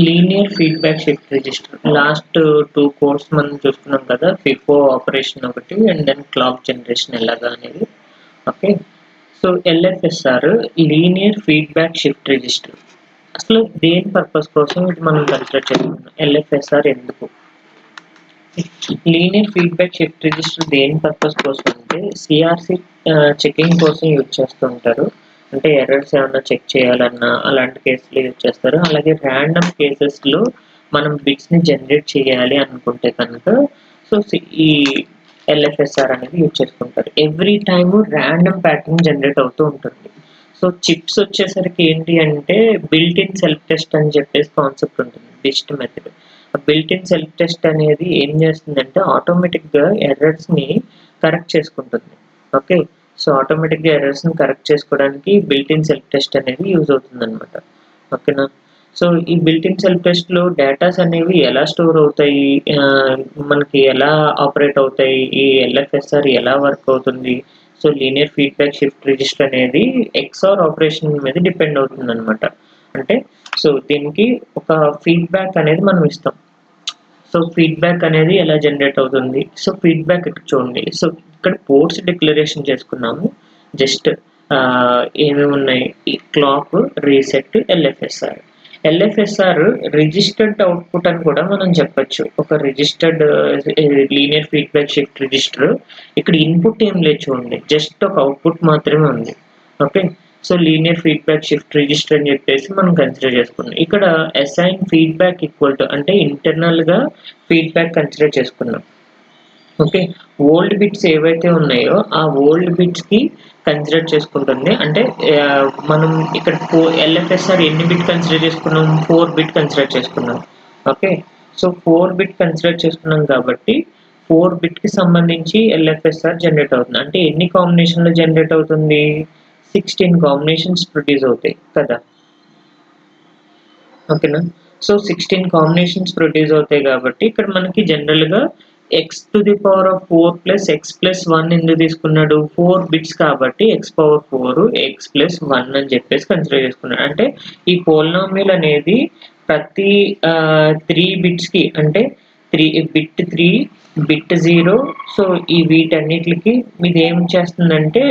Linear feedback shift register last 2 course మనం చూసుకున్నాం కదా, ఫిఫో ఆపరేషన్ ఒకటి అండ్ దెన్ క్లాక్ జనరేషన్ ఎలాగా అనేది. Okay, so LFSR linear feedback shift register అసలు దేని పర్పస్ కోసం ఇది మనం కన్సిడర్ చేసుకున్నాం. ఎల్ఎఫ్ఎస్ఆర్ ఎందుకు, లీనియర్ ఫీడ్బ్యాక్ షిఫ్ట్ రిజిస్టర్ దేని పర్పస్ కోసం అంటే సిఆర్సి చెకింగ్ కోసం యూజ్ చేస్తుంటారు. అంటే ఎర్రర్స్ ఏమన్నా చెక్ చేయాలన్నా అలాంటి కేసులు యూజ్ చేస్తారు. అలాగే ర్యాండమ్ కేసెస్లో మనం బిట్స్ని జనరేట్ చేయాలి అనుకుంటే కనుక సో ఈ ఎల్ఎఫ్ఎస్ఆర్ అనేది యూజ్ చేసుకుంటారు. Every time random pattern generate అవుతూ ఉంటుంది. సో చిప్స్ వచ్చేసరికి ఏంటి అంటే బిల్ట్ ఇన్ సెల్ఫ్ టెస్ట్ అని చెప్పేసి కాన్సెప్ట్ ఉంటుంది best method. Built in self test అనేది ఏం చేస్తుందంటే ఆటోమేటిక్గా ఎర్రర్స్ని కరెక్ట్ చేసుకుంటుంది. ఓకే, సో ఆటోమేటిక్గా ఎర్రర్స్ని కరెక్ట్ చేసుకోవడానికి బిల్ట్ ఇన్ సెల్ఫ్ టెస్ట్ అనేది యూజ్ అవుతుంది అనమాట. ఓకేనా, సో ఈ బిల్ట్ ఇన్ సెల్ఫ్ టెస్ట్లో డేటాస్ అనేవి ఎలా స్టోర్ అవుతాయి, మనకి ఎలా ఆపరేట్ అవుతాయి, ఈ ఎల్ఎఫ్ఎస్ఆర్ ఎలా వర్క్ అవుతుంది. So linear feedback shift register అనేది ఎక్స్ఆర్ ఆపరేషన్ మీద డిపెండ్ అవుతుంది అనమాట. అంటే సో దీనికి ఒక ఫీడ్బ్యాక్ అనేది మనం ఇస్తాం. సో ఫీడ్బ్యాక్ అనేది ఎలా జనరేట్ అవుతుంది, సో ఫీడ్బ్యాక్ ఇక్కడ చూడండి. సో ఇక్కడ పోర్ట్స్ డిక్లరేషన్ చేసుకున్నాము. జస్ట్ ఏమేమి ఉన్నాయి, clock, reset, LFSR. LFSR registered output అని కూడా మనం చెప్పచ్చు. ఒక registered linear feedback shift register. ఇక్కడ ఇన్పుట్ ఏం లేదు చూడండి, జస్ట్ ఒక అవుట్పుట్ మాత్రమే ఉంది. Okay, so linear feedback shift register అని చెప్పేసి మనం కన్సిడర్ చేసుకున్నాం. ఇక్కడ అసైన్ ఫీడ్బ్యాక్ ఈక్వల్ టు అంటే ఇంటర్నల్గా ఫీడ్బ్యాక్ కన్సిడర్ చేసుకున్నాం. ఓకే, ఓల్డ్ బిట్స్ ఏవైతే ఉన్నాయో ఆ ఓల్డ్ బిట్స్కి కన్సిడర్ చేసుకుంటుంది. అంటే మనం ఇక్కడ ఎల్ఎఫ్ఎస్ఆర్ ఎన్ని బిట్ కన్సిడర్ చేసుకున్నాం, 4 బిట్ కన్సిడర్ చేసుకున్నాం. ఓకే, సో 4 బిట్ కన్సిడర్ చేసుకున్నాం కాబట్టి 4 బిట్కి సంబంధించి ఎల్ఎఫ్ఎస్ఆర్ జనరేట్ అవుతుంది. అంటే ఎన్ని కాంబినేషన్లో జనరేట్ అవుతుంది, 16 కాంబినేషన్స్ ప్రొడ్యూస్ అవుతాయి కదా. ఓకేనా, సో 16 కాంబినేషన్స్ ప్రొడ్యూస్ అవుతాయి కాబట్టి ఇక్కడ మనకి జనరల్గా x to the power of 4 plus x plus 1 ఎందుకు తీసుకున్నాడు, 4 బిట్స్ కాబట్టి x power 4 x plus 1 అని చెప్పేసి కన్సిడర్ చేసుకున్నాడు. అంటే ఈ పోలినామియల్ అనేది ప్రతి 3 బిట్స్కి అంటే బిట్ 3 బిట్ 0 సో ఈ వీటన్నిటికి మీది ఏం చేస్తుందంటే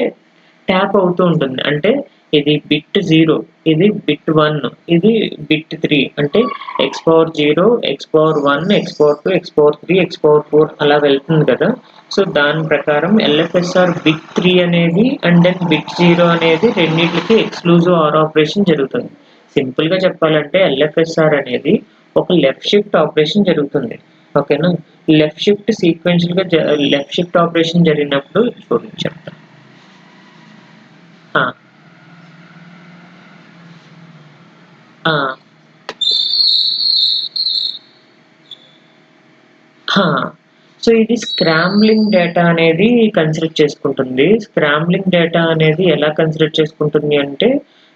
ట్యాప్ అవుతూ ఉంటుంది. అంటే ఇది బిట్ 0, ఇది బిట్ 1, ఇది బిట్ 3, అంటే X power 0, X power 1, X power 2, X power 3, X power 4 అలా వెళ్తుంది కదా. సో దాని ప్రకారం ఎల్ఎఫ్ఎస్ఆర్ బిట్ 3 అనేది అండ్ దెన్ బిట్ 0 అనేది రెండింటికి ఎక్స్క్లూజివ్ ఆర్ ఆపరేషన్ జరుగుతుంది. సింపుల్గా చెప్పాలంటే ఎల్ఎఫ్ఎస్ఆర్ అనేది ఒక లెఫ్ట్ షిఫ్ట్ ఆపరేషన్ జరుగుతుంది. ఓకేనా, లెఫ్ట్ షిఫ్ట్ సీక్వెన్షియల్గా లెఫ్ట్ షిఫ్ట్ ఆపరేషన్ జరిగినప్పుడు చూడండి చెప్తాను. సో ఇది స్క్రాంబ్లింగ్ డేటా అనేది కన్సిడర్ చేసుకుంటుంది. స్క్రాంబ్లింగ్ డేటా అనేది ఎలా కన్సిడర్ చేసుకుంటుంది అంటే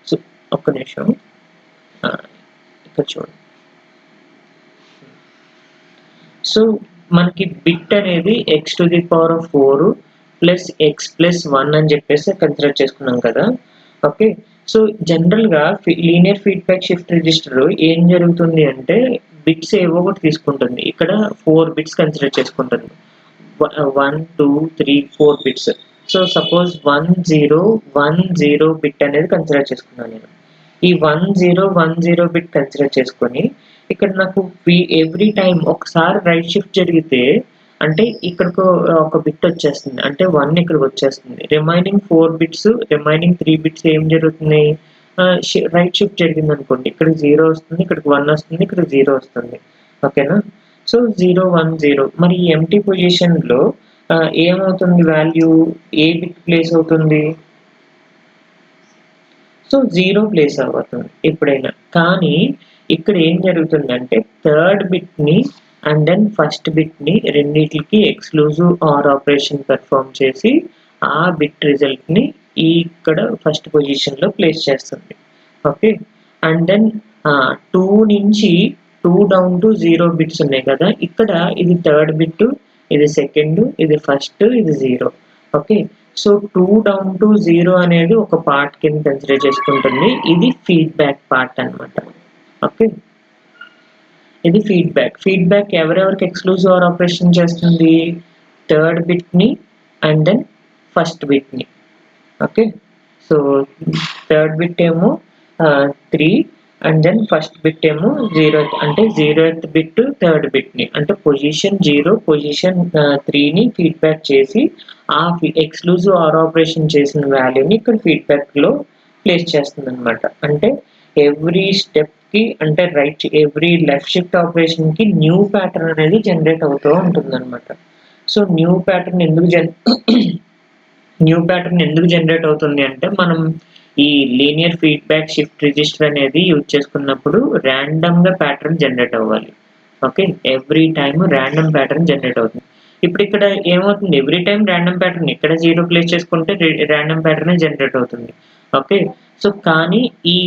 సో ఒక్క నిమిషం ఇక్కడ చూడండి. సో మనకి బిట్ అనేది x to the power of 4 plus x plus 1 అని చెప్పేసి కన్సిడర్ చేసుకున్నాం కదా. ఓకే, సో జనరల్గా లీనియర్ ఫీడ్బ్యాక్ షిఫ్ట్ రిజిస్టర్ ఏం జరుగుతుంది అంటే బిట్స్ ఏవో ఒకటి తీసుకుంటుంది. ఇక్కడ 4 బిట్స్ కన్సిడర్ చేసుకుంటుంది, 1 2 3 4 బిట్స్. సో సపోజ్ 1010 బిట్ అనేది కన్సిడర్ చేసుకున్నాను నేను. ఈ 1010 బిట్ కన్సిడర్ చేసుకొని ఇక్కడ నాకు ఎవ్రీ టైం ఒకసారి రైట్ షిఫ్ట్ జరిగితే అంటే ఇక్కడికి ఒక బిట్ వచ్చేస్తుంది, అంటే 1 ఇక్కడికి వచ్చేస్తుంది. రిమైనింగ్ 4 బిట్స్, రిమైనింగ్ 3 బిట్స్ ఏం జరుగుతుంది, రైట్ షిఫ్ట్ జరిగింది అనుకోండి, ఇక్కడ 0 వస్తుంది, ఇక్కడికి 1 వస్తుంది, ఇక్కడ 0 వస్తుంది. ఓకేనా, సో 0 1 0. మరి ఈ ఎంటీ పొజిషన్లో ఏమవుతుంది, వాల్యూ ఏ బిట్ ప్లేస్ అవుతుంది, సో 0 ప్లేస్ అవుతుంది ఎప్పుడైనా. కానీ ఇక్కడ ఏం జరుగుతుందంటే థర్డ్ బిట్ని అండ్ దెన్ ఫస్ట్ బిట్ని రెండింటికి ఎక్స్క్లూజివ్ ఆర్ ఆపరేషన్ పెర్ఫామ్ చేసి ఆ బిట్ రిజల్ట్ని ఇక్కడ ఫస్ట్ పొజిషన్లో ప్లేస్ చేస్తుంది. ఓకే, అండ్ దెన్ 2 నుంచి 2 డౌన్ టు 0 బిట్స్ ఉన్నాయి కదా, ఇక్కడ ఇది థర్డ్ బిట్, ఇది సెకండ్, ఇది ఫస్ట్, ఇది 0. ఓకే, సో 2 డౌన్ టు 0 అనేది ఒక పార్ట్ కింద కన్సిడర్ చేసుకుంటుంది. ఇది ఫీడ్బ్యాక్ పార్ట్ అనమాట. ఓకే, ఇది ఫీడ్బ్యాక్ ఎవరెవరికి ఎక్స్క్లూజివ్ ఆర్ ఆపరేషన్ చేస్తుంది, థర్డ్ బిట్ని అండ్ దెన్ ఫస్ట్ బిట్ని. ఓకే, సో థర్డ్ బిట్ ఏమో 3 అండ్ దెన్ ఫస్ట్ బిట్ ఏమో 0th, అంటే 0th బిట్ థర్డ్ బిట్ని, అంటే పొజిషన్ 0 పొజిషన్ 3ని ఫీడ్బ్యాక్ చేసి ఆ ఎక్స్క్లూజివ్ ఆర్ ఆపరేషన్ చేసిన వాల్యూని ఇక్కడ ఫీడ్బ్యాక్లో ప్లేస్ చేస్తుంది అనమాట. అంటే ఎవ్రీ స్టెప్కి, అంటే ఎవ్రీ లెఫ్ట్ షిఫ్ట్ ఆపరేషన్కి న్యూ ప్యాటర్న్ అనేది జనరేట్ అవుతూ ఉంటుంది అనమాట. సో న్యూ ప్యాటర్న్ ఎందుకు జనరేట్ అవుతుంది అంటే, మనం ఈ లీనియర్ ఫీడ్బ్యాక్ షిఫ్ట్ రిజిస్టర్ అనేది యూజ్ చేసుకున్నప్పుడు ర్యాండమ్గా ప్యాటర్న్ జనరేట్ అవ్వాలి. Okay, every time random pattern generate అవుతుంది. ఇప్పుడు ఇక్కడ ఏమవుతుంది, ఎవ్రీ టైం ర్యాండమ్ ప్యాటర్న్ ఇక్కడ 0 ప్లేస్ చేసుకుంటే ర్యాండమ్ ప్యాటర్న్ జనరేట్ అవుతుంది. ఓకే, సో కానీ ఈ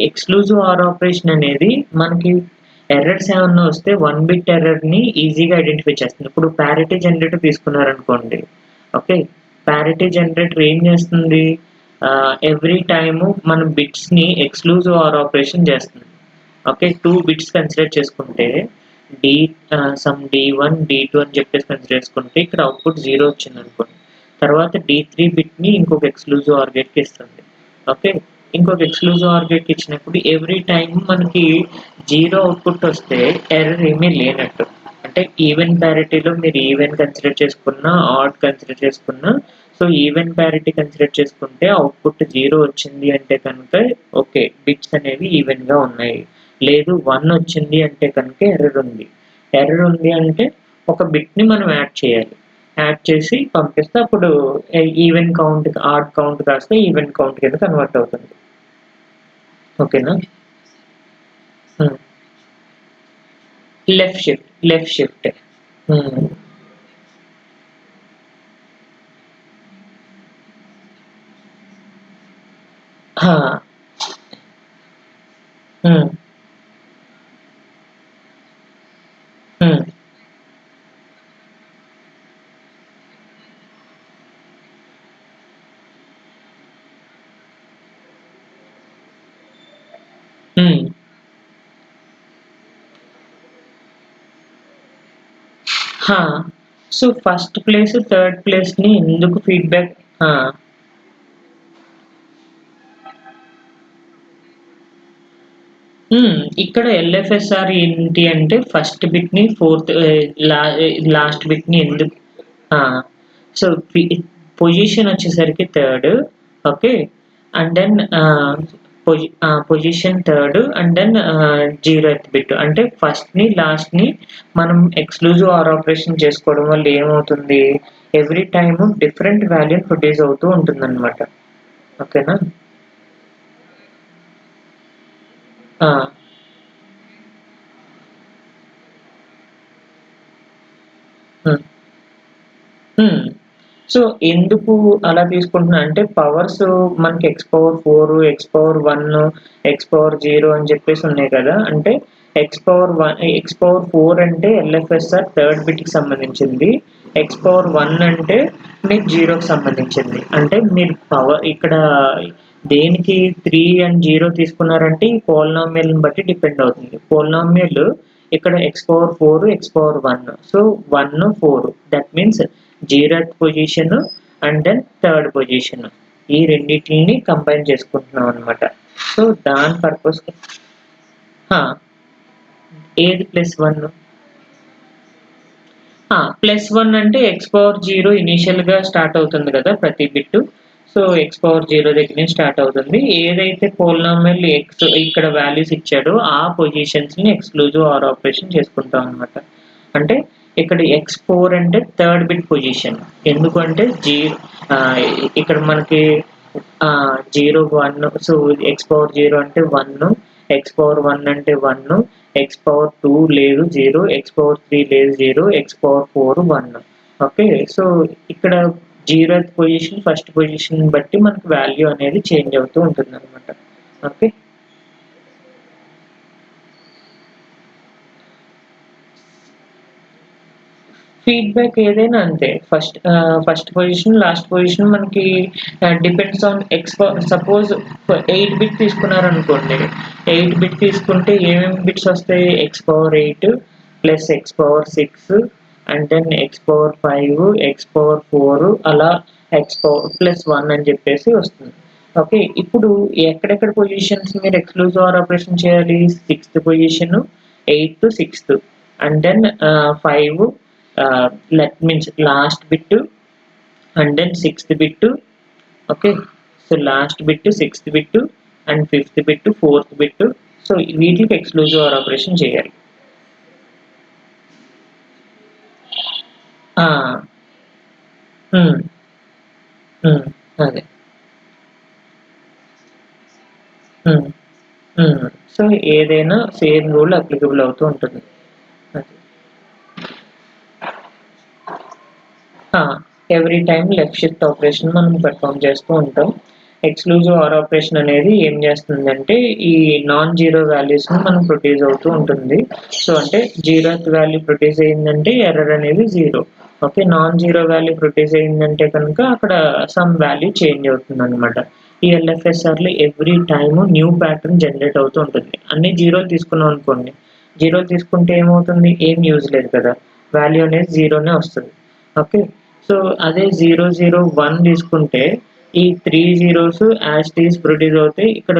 ఎక్స్క్లూజివ్ ఆర్ ఆపరేషన్ అనేది మనకి ఎర్రర్స్ ఏమన్నా వస్తే 1 బిట్ ఎర్రర్ని ఈజీగా ఐడెంటిఫై చేస్తుంది. ఇప్పుడు ప్యారిటీ జనరేటర్ తీసుకున్నారనుకోండి. ఓకే, ప్యారిటీ జనరేటర్ ఏం చేస్తుంది, ఎవ్రీ టైము మన బిట్స్ని ఎక్స్క్లూజివ్ ఆర్ ఆపరేషన్ చేస్తుంది. ఓకే, 2 బిట్స్ కన్సిడర్ చేసుకుంటే సమ్ D1 D2 అని చెప్పేసి కన్సిడర్ చేసుకుంటే ఇక్కడ అవుట్పుట్ 0 వచ్చింది అనుకోండి. తర్వాత D3 బిట్ని ఇంకొక ఎక్స్క్లూజివ్ ఆర్ గేట్కి ఇస్తుంది. ఓకే, ఇంకొక ఎక్స్క్లూజివ్ ఆర్ గేట్కి ఇచ్చినప్పుడు ఎవ్రీ టైం మనకి 0 అవుట్పుట్ వస్తే ఎర్రర్ ఏమీ లేనట్టు. అంటే ఈవెన్ ప్యారిటీలో మీరు ఈవెన్ కన్సిడర్ చేసుకున్నా, ఆడ్ కన్సిడర్ చేసుకున్నా, సో ఈవెన్ ప్యారిటీ కన్సిడర్ చేసుకుంటే అవుట్పుట్ 0 వచ్చింది అంటే కనుక ఓకే, బిట్స్ అనేవి ఈవెన్గా ఉన్నాయి. లేదు 1 వచ్చింది అంటే కనుక ఎర్రర్ ఉంది అంటే ఒక బిట్ని మనం యాడ్ చేసి పంపిస్తే అప్పుడు ఈవెన్ కౌంట్, ఆడ్ కౌంట్ కాస్త ఈవెన్ కౌంట్ కింద కన్వర్ట్ అవుతుంది. ఓకేనా, left shift. So first place third ప్లేస్ని ఎందుకు ఫీడ్బ్యాక్, ఇక్కడ ఎల్ఎఫ్ఎస్ఆర్ ఏంటి అంటే ఫస్ట్ బిట్ని లాస్ట్ బిట్ని ఎందుకు, సో పొజిషన్ వచ్చేసరికి third. Okay, and then position third and then 0th bit, అంటే ఫస్ట్ని లాస్ట్ని మనం ఎక్స్క్లూజివ్ ఆర్ ఆపరేషన్ చేసుకోవడం వల్ల ఏమవుతుంది, every time different value produce అవుతూ ఉంటుంది అనమాట. ఓకేనా, సో ఎందుకు అలా తీసుకుంటున్నా అంటే పవర్స్ మనకి x⁴, x⁴1, x⁴0 అని చెప్పేసి ఉన్నాయి కదా. అంటే x⁴ అంటే ఎల్ఎఫ్ఎస్ఆర్ థర్డ్ బిట్కి సంబంధించింది, x⁴1 అంటే మీకు 0కి సంబంధించింది. అంటే మీరు పవర్ ఇక్కడ దేనికి 3 అండ్ 0 తీసుకున్నారంటే ఈ పోలినామియల్ని బట్టి డిపెండ్ అవుతుంది. పోలినామియల్ ఇక్కడ x⁴, x⁴1, so 1 4, that means 0th position and then third position, ఈ రెండింటిని కంబైన్ చేసుకుంటున్నాం అనమాట. సో దాని పర్పస్ ఏది +1, +1 అంటే x⁴0 ఇనీషియల్గా స్టార్ట్ అవుతుంది కదా ప్రతి బిట్టు. సో x⁴0 దగ్గర స్టార్ట్ అవుతుంది. ఏదైతే పోలినామియల్ x ఇక్కడ వాల్యూస్ ఇచ్చాడో ఆ పొజిషన్స్ని ఎక్స్క్లూజివ్ ఆర్ ఆపరేషన్ చేసుకుంటాం అనమాట. అంటే ఇక్కడ x4 అంటే థర్డ్ బిట్ పొజిషన్, ఎందుకంటే ఇక్కడ మనకి 0 1, సో x⁴0 అంటే 1, x⁴1 అంటే 1, x⁴2 లేదు 0, x⁴3 లేదు 0, x⁴4 1. ఓకే, సో ఇక్కడ 0th పొజిషన్ ఫస్ట్ పొజిషన్ బట్టి మనకు వాల్యూ అనేది చేంజ్ అవుతూ ఉంటుంది అనమాట. ఓకే, ఫీడ్‌బ్యాక్ ఏదైనా అంతే. ఫస్ట్ పొజిషన్, లాస్ట్ పొజిషన్ మనకి డిపెండ్స్ ఆన్ సపోజ్ 8 బిట్ తీసుకున్నారనుకోండి. 8 బిట్ తీసుకుంటే ఏమేమి బిట్స్ వస్తాయి? X power 8 plus X power 6 and then X power 5, X power 4 అలా ఎక్స్ పవర్ ప్లస్ 1 అని చెప్పేసి వస్తుంది. ఓకే. ఇప్పుడు ఎక్కడెక్కడ పొజిషన్స్ మీరు ఎక్స్‌క్లూజివ్ OR ఆపరేషన్ చేయాలి? 6థ్ పొజిషన్, 8థ్, 6థ్ and then 5 that means last bit and then 6th bit. Okay, so last bit, 6th bit and 5th bit, 4th bit. So వీటికి ఎక్స్క్లూజివ్ OR ఆపరేషన్ చేయాలి. ఆ! హ్మ్. హ్మ్. అదే. హ్మ్. హ్మ్. సో ఏదైనా సేమ్ రూల్ అప్లికబుల్ అవుతూ ఉంటుంది. అది. ఆ! Every time left shift operation మనం పెర్ఫార్మ్ చేస్తూ ఉంటాం. ఎక్స్‌క్లూజివ్ OR ఆపరేషన్ అనేది ఏం చేస్తుందంటే, ఈ నాన్ జీరో వాల్యూస్‌ని మనం ప్రొడ్యూస్ అవుతూ ఉంటుంది. సో, అంటే జీరోత్ వాల్యూ ప్రొడ్యూస్ అయిందంటే ఎర్రర్ అనేది 0. Okay. Non zero value produce అయిందంటే కనుక అక్కడ సమ్ వాల్యూ చేంజ్ అవుతుందనమాట. ఈ ఎల్ఎఫ్ఎస్ఆర్‌లో every time new pattern generate అవుతూ ఉంటుంది. అన్ని జీరోలు తీసుకున్నాం అనుకోండి. జీరోలు తీసుకుంటే ఏమవుతుంది? ఏం యూజ్ లేదు కదా! వాల్యూ అనేది జీరోనే వస్తది. ఓకే. సో, అదే 0, 0, 1 తీసుకుంటే ఈ 3 zeros as it is produce అవుతాయి. ఇక్కడ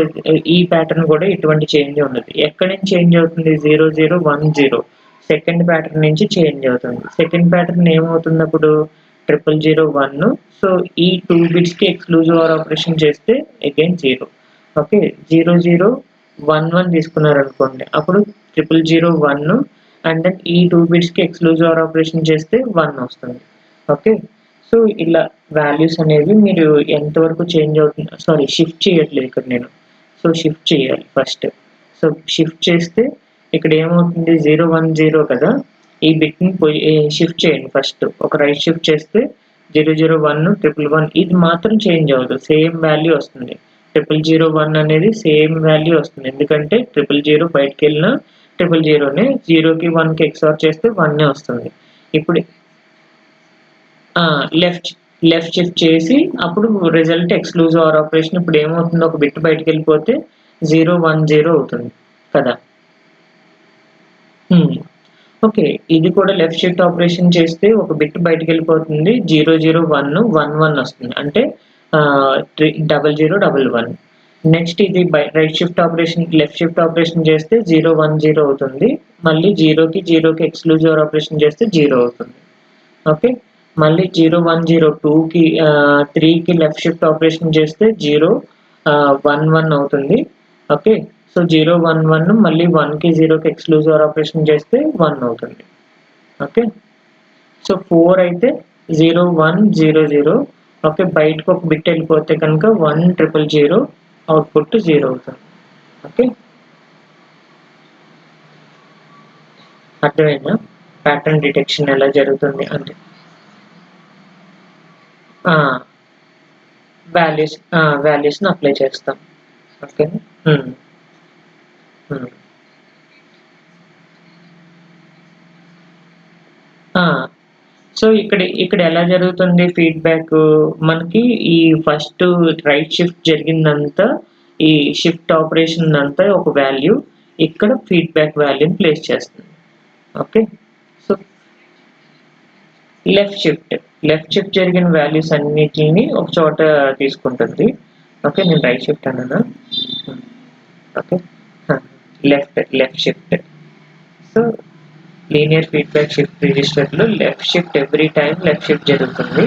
ఈ ప్యాటర్న్ కూడా ఎటువంటి చేంజ్ ఉండదు. ఎక్కడి నుంచి చేంజ్ అవుతుంది? 0, 0, 1, 0 సెకండ్ ప్యాటర్న్ నుంచి చేంజ్ అవుతుంది. సెకండ్ ప్యాటర్న్ ఏమవుతుందప్పుడు? 0, 0, 1 సో, ఈ 2 బిట్స్‌కి ఎక్స్‌క్లూజివ్ OR ఆపరేషన్ చేస్తే అగైన్ 0. ఓకే. 0, 0, 1, 1 తీసుకున్నారనుకోండి. అప్పుడు 0, 0, 1 అండ్ దెన్ ఈ 2 బిట్స్‌కి ఎక్స్‌క్లూజివ్ OR ఆపరేషన్ చేస్తే 1 వస్తుంది. ఓకే. సో, ఇలా వాల్యూస్ అనేవి మీరు ఎంతవరకు చేంజ్ అవుతుంది షిఫ్ట్ చేయట్లేదు ఇక్కడ నేను. సో, షిఫ్ట్ చేయాలి ఫస్ట్. సో, షిఫ్ట్ చేస్తే ఇక్కడ ఏమవుతుంది 0, 1, 0 కదా! ఈ బిట్‌ని షిఫ్ట్ చేయండి ఫస్ట్. ఒక రైట్ షిఫ్ట్ చేస్తే 0, 0, 1, 1, ఇది మాత్రం చేంజ్ అవ్వదు. సేమ్ వాల్యూ వస్తుంది. 0, 0, 1 అనేది సేమ్ వాల్యూ వస్తుంది. ఎందుకంటే 0, 0 బయటికెళ్ళినా 0, 0నే 0కి 1కి ఎక్సార్ చేస్తే 1 వస్తుంది. ఇప్పుడు ఆ! లెఫ్ట్ లెఫ్ట్ షిఫ్ట్ చేసి అప్పుడు రిజల్ట్ ఎక్స్‌క్లూజివ్ OR ఆపరేషన్ ఇప్పుడు ఏమవుతుంది ఒక బిట్ బయటికెళ్ళిపోతే 0, 1, 0 అవుతుంది కదా! హ్మ్. ఓకే. ఇది కూడా లెఫ్ట్ షిఫ్ట్ ఆపరేషన్ చేస్తే ఒక బిట్ బయటికెళ్ళిపోతుంది. 0, 0, 1, 1, 1 వస్తుంది. అంటే 0, 0, 1, నెక్స్ట్ ఇది right shift operation left shift operation చేస్తే 0, 1, 0 అవుతుంది. మళ్ళీ 0కి 0కి ఎక్స్‌క్లూజివ్ OR ఆపరేషన్ చేస్తే 0 అవుతుంది. ఓకే. మళ్ళీ 0, 1, 0 2కి 3కి లెఫ్ట్ షిఫ్ట్ ఆపరేషన్ చేస్తే 0 1, 1 అవుతుంది. ఓకే. సో, 0, 1, 1 మళ్ళీ 1కి 0కి ఎక్స్‌క్లూజివ్ OR ఆపరేషన్ చేస్తే 1 అవుతుంది. ఓకే. సో, 4 అయితే 0, 1, 0, 0 ఓకే. బయటకి ఒక బిట్ వెళ్ళిపోతే కనుక 1, 0, 0 అవుట్‌పుట్ 0 అవుతుంది. ఓకే. అర్థమైందా? ప్యాటర్న్ డిటెక్షన్ ఎలా జరుగుతుంది అంటే ఆ! వాల్యూస్‌ని అప్లై చేస్తాం. ఓకేనా? హ్మ్. హ్మ్. ఆ! సో, ఇక్కడ ఎలా జరుగుతుంది ఫీడ్‌బ్యాకు? మనకి ఈ ఫస్ట్ రైట్ షిఫ్ట్ జరిగిందంతా, ఈ షిఫ్ట్ ఆపరేషన్ అంతా ఒక వాల్యూ. ఇక్కడ ఫీడ్‌బ్యాక్ వాల్యూని ప్లేస్ చేస్తుంది. Okay. So, left shift. Left shift జరిగిన వాల్యూస్ అన్నిటిని ఒక చోట తీసుకుంటుంది. ఓకే. నేను రైట్ షిఫ్ట్ అన్నానా? హ్మ్. ఓకే. ఆ! Left shift. So, linear feedback shift రిజిస్టర్‌లో left shift every time left shift జరుగుతుంది.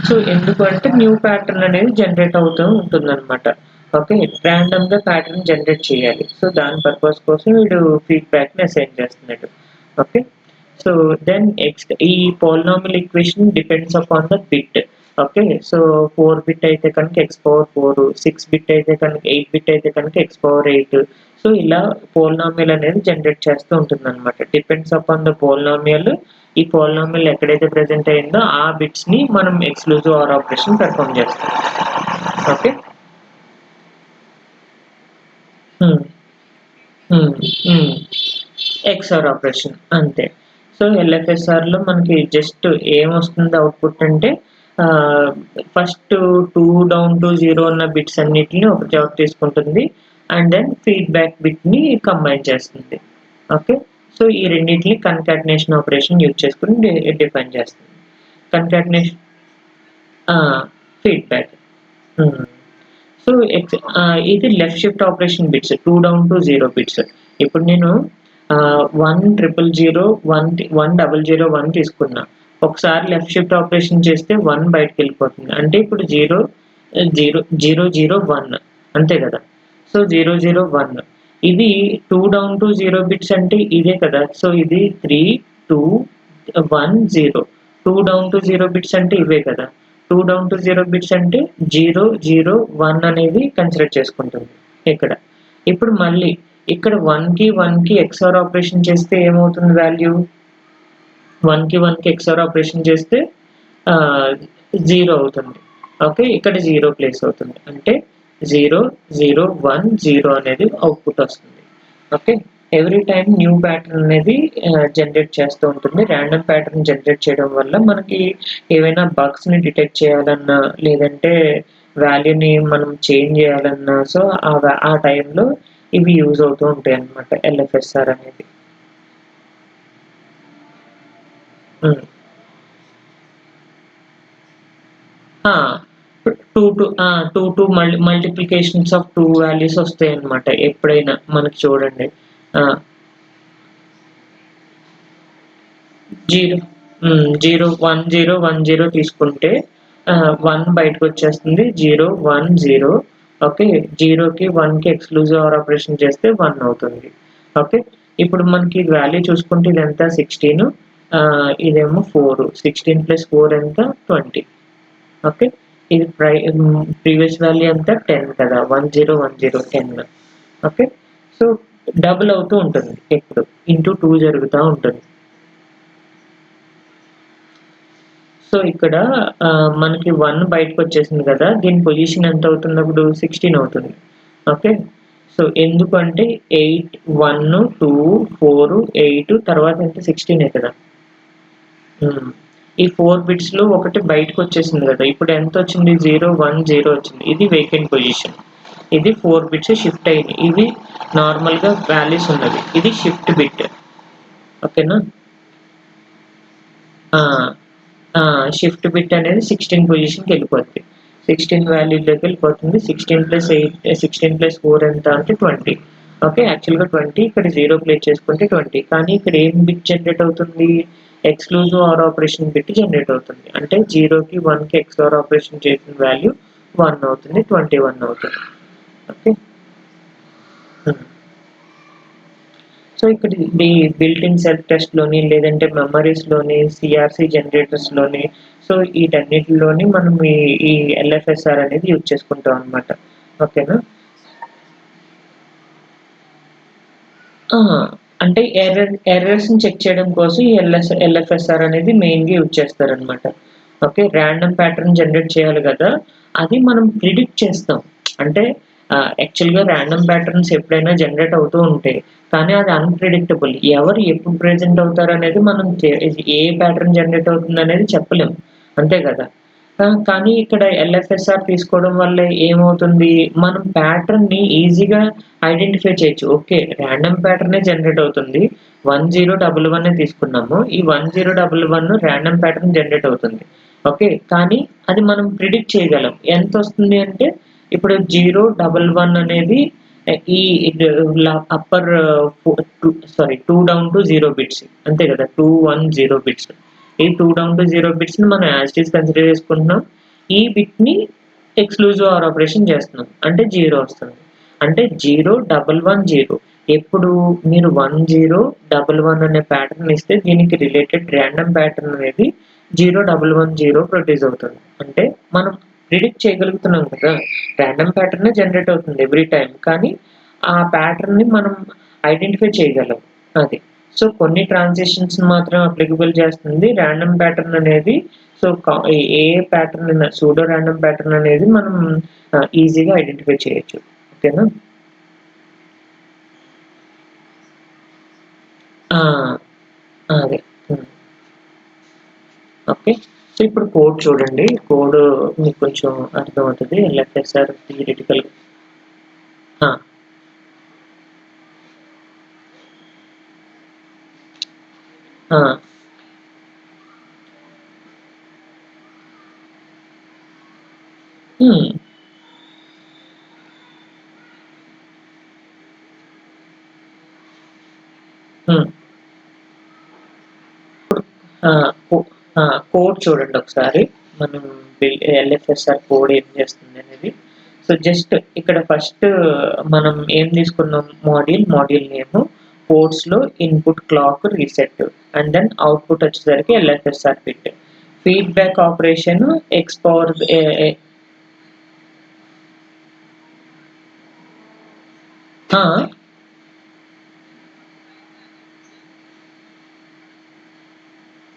సో, ఎందుకు అంటే న్యూ ప్యాటర్న్ అనేది జనరేట్ అవుతూ ఉంటుందనమాట. ఓకే. రాండమ్‌గా ప్యాటర్న్ జనరేట్ చేయాలి. సో, దాని పర్పస్ కోసం వీడు ఫీడ్‌బ్యాక్‌ని అసైన్ చేస్తున్నాడు. ఓకే. సో, దెన్ ఈ polynomial equation depends upon the bit. Okay. So, 4 bit అయితే కనుక ఎక్స్ పవర్ 4, 6 బిట్ అయితే కనుక 8 బిట్ అయితే కనుక ఎక్స్ పవర్ 8 సో, ఇలా పోలినామియల్ అనేది జనరేట్ చేస్తూ ఉంటుందనమాట. Depends upon the polynomial. ఈ పోలినామియల్ ఎక్కడైతే ప్రెజెంట్ అయిందో ఆ బిట్స్‌ని మనం ఎక్స్‌క్లూజివ్ OR ఆపరేషన్ పెర్ఫార్మ్ చేస్తాం. ఓకే. హ్మ్. హ్మ్. హ్మ్. ఎక్స్‌ఆర్ ఆపరేషన్ అంతే. సో, సో ఎల్ఎఫ్ఎస్ఆర్లో మనకి జస్ట్ ఏమొస్తుంది అవుట్పుట్ అంటే ఫస్ట్ 2 డౌన్ టు 0 ఉన్న బిట్స్ అన్నిటిని ఒక చోట తీసుకుంటుంది అండ్ దెన్ ఫీడ్బ్యాక్ బిట్ని కంబైన్ చేస్తుంది. ఓకే, సో ఈ రెండింటిని కన్కాటినేషన్ ఆపరేషన్ యూజ్ చేసుకుని డిఫైన్ చేస్తుంది. Concatenation feedback. సో ఇది left shift operation bits 2 down to 0 bits. ఇప్పుడు నేను 100 100 తీసుకున్నా. ఒకసారి లెఫ్ట్ షిఫ్ట్ ఆపరేషన్ చేస్తే 1 బయటకు వెళ్ళిపోతుంది. అంటే ఇప్పుడు 0 0 0 0 1 అంతే కదా. సో 0 0 1 ఇది 2 డౌన్ టు 0 బిట్స్ అంటే ఇదే కదా. సో ఇది 3 2 1 0. 2 డౌన్ టు 0 బిట్స్ అంటే ఇవే కదా. 2 డౌన్ టు 0 బిట్స్ అంటే 0 0 1 అనేది కన్సిడర్ చేసుకుంటుంది ఇక్కడ. ఇప్పుడు మళ్ళీ ఇక్కడ 1కి 1కి XOR ఆపరేషన్ చేస్తే ఏమవుతుంది వాల్యూ? 1కి 1కి XOR ఆపరేషన్ చేస్తే 0 అవుతుంది. ఓకే, ఇక్కడ 0 ప్లేస్ అవుతుంది. అంటే 0 0 1 0 అనేది అవుట్పుట్ వస్తుంది. Okay, every time new pattern అనేది జనరేట్ చేస్తూ ఉంటుంది. ర్యాండమ్ ప్యాటర్న్ జనరేట్ చేయడం వల్ల మనకి ఏవైనా బగ్స్ని డిటెక్ట్ చేయాలన్నా లేదంటే వాల్యూని మనం చేంజ్ చేయాలన్నా సో ఆ టైంలో ఇవి యూజ్ అవుతూ ఉంటాయి అన్నమాట ఎల్ఎఫ్ఎస్ఆర్ అనేది. టూ మల్టిప్లికేషన్స్ ఆఫ్ 2 వాల్యూస్ వస్తాయి అన్నమాట ఎప్పుడైనా మనకి. చూడండి 0 1 0 1 0 తీసుకుంటే 1 బయటకు వచ్చేస్తుంది. 0 1 0. ఓకే, 0కి 1కి ఎక్స్క్లూజివ్ ఆర్ ఆపరేషన్ చేస్తే 1 అవుతుంది. ఓకే, ఇప్పుడు మనకి వాల్యూ చూసుకుంటే ఇదంతా 16, ఇదేమో 4. 16 ప్లస్ 4 ఎంత? 20. ఓకే, ఇది ప్రీవియస్ వాల్యూ ఎంత? 10 కదా. 1 0 1 0 10. ఓకే, సో డబుల్ అవుతూ ఉంటుంది ఎప్పుడు ఇంటూ 2 జరుగుతూ ఉంటుంది. సో ఇక్కడ మనకి 1 బయటకు వచ్చేసింది కదా. దీని పొజిషన్ ఎంత అవుతుంది అప్పుడు? 16 అవుతుంది. ఓకే, సో ఎందుకంటే 8 1 2 4 8 తర్వాత ఎంత? 16 కదా. ఈ 4 బిట్స్లో ఒకటి బయటకు వచ్చేసింది కదా. ఇప్పుడు ఎంత వచ్చింది? 0 1 0 వచ్చింది. ఇది వేకెంట్ పొజిషన్. ఇది 4 బిట్స్ షిఫ్ట్ అయింది. ఇవి నార్మల్గా వాల్యూస్ ఉన్నది. ఇది షిఫ్ట్ బిట్. ఓకేనా. షిఫ్ట్ బిట్ అనేది 16 పొజిషన్కి వెళ్ళిపోతుంది. 16 వాల్యూలోకి వెళ్ళిపోతుంది. 16 ప్లస్ 8 16 ప్లస్ 4 ఎంత అంటే 20. ఓకే, యాక్చువల్గా 20, ఇక్కడ 0 ప్లేస్ చేసుకుంటే 20. కానీ ఇక్కడ ఏం బిట్ జనరేట్ అవుతుంది? Exclusive or operation bit generate అవుతుంది. అంటే 0కి 1కి XOR ఆపరేషన్ చేసిన వాల్యూ 1 అవుతుంది. 21 అవుతుంది. ఓకే, సో ఇక్కడ బిల్ట్ ఇన్ సెల్ఫ్ టెస్ట్లోని లేదంటే మెమరీస్లోని సిఆర్సి జనరేటర్స్లోని సో వీటన్నిటిలోని మనం ఈ ఎల్ఎఫ్ఎస్ఆర్ అనేది యూజ్ చేసుకుంటాం అనమాట. ఓకేనా. అంటే ఎర్రర్స్ని చెక్ చేయడం కోసం ఈ ఎల్ఎఫ్ఎస్ఆర్ అనేది మెయిన్గా యూజ్ చేస్తారనమాట. ఓకే, ర్యాండమ్ ప్యాటర్న్ జనరేట్ చేయాలి కదా, అది మనం ప్రిడిక్ట్ చేస్తాం. అంటే యాక్చువల్గా ర్యాండమ్ ప్యాటర్న్స్ ఎప్పుడైనా జనరేట్ అవుతూ ఉంటాయి, కానీ అది అన్ప్రిడిక్టబుల్. ఎవరు ఎప్పుడు ప్రెజెంట్ అవుతారు అనేది మనం ఏ ప్యాటర్న్ జనరేట్ అవుతుంది అనేది చెప్పలేము, అంతే కదా. కానీ ఇక్కడ ఎల్ఎఫ్ఎస్ఆర్ తీసుకోవడం వల్ల ఏమవుతుంది? మనం ప్యాటర్న్ని ఈజీగా ఐడెంటిఫై చేయొచ్చు. ఓకే, ర్యాండమ్ ప్యాటర్నే జనరేట్ అవుతుంది. 1011 తీసుకున్నాము. ఈ 1011 ర్యాండమ్ ప్యాటర్న్ జనరేట్ అవుతుంది. ఓకే, కానీ అది మనం ప్రిడిక్ట్ చేయగలం. ఎంత వస్తుంది అంటే ఇప్పుడు 011 అనేది ఈ అప్పర్ 2 డౌన్ టు 0 బిట్స్ అంతే కదా. 2 1 0 బిట్స్. ఈ 2 డౌన్ టు 0 బిట్స్ని మనం యాజ్ ఇట్ ఈస్ కన్సిడర్ చేసుకుంటున్నాం. ఈ బిట్ని ఎక్స్క్లూజివ్ ఆర్ ఆపరేషన్ చేస్తున్నాం అంటే 0 వస్తుంది. అంటే 0 1 1 0. ఎప్పుడు మీరు 1 0 1 1 అనే ప్యాటర్న్ ఇస్తే దీనికి రిలేటెడ్ ర్యాండమ్ ప్యాటర్న్ అనేది 0 1 1 0 ప్రొడ్యూస్ అవుతుంది. అంటే మనం ప్రిడిక్ట్ చేయగలుగుతున్నాం కదా. ర్యాండమ్ ప్యాటర్నే జనరేట్ అవుతుంది ఎవ్రీ టైం, కానీ ఆ ప్యాటర్న్ని మనం ఐడెంటిఫై చేయగలం. అది సో కొన్ని ట్రాన్సిషన్స్ మాత్రం అప్లికబుల్ చేస్తుంది ర్యాండమ్ ప్యాటర్న్ అనేది. సో ఏ ప్యాటర్న్ సూడో ర్యాండమ్ ప్యాటర్న్ అనేది మనం ఈజీగా ఐడెంటిఫై చేయొచ్చు. ఓకేనా. అదే ఓకే. సో ఇప్పుడు కోడ్ చూడండి. కోడ్ మీకు కొంచెం అర్థమవుతది. LFSR theoretical. ఆ! ఆ! హ్మ్. హ్మ్. ఆ! కో ఆ! కోడ్ చూడండి ఒకసారి. మనం ఎల్ఎఫ్ఎస్ఆర్ కోడ్ ఏం చేస్తుందనేది. సో, జస్ట్ ఇక్కడ ఫస్ట్ మనం ఏం తీసుకున్నాం మాడ్యూల్ నేము, కోడ్స్‌లో input clock reset and then output వచ్చేసరికి LFSR bit. Feedback operation X power A A ఆ!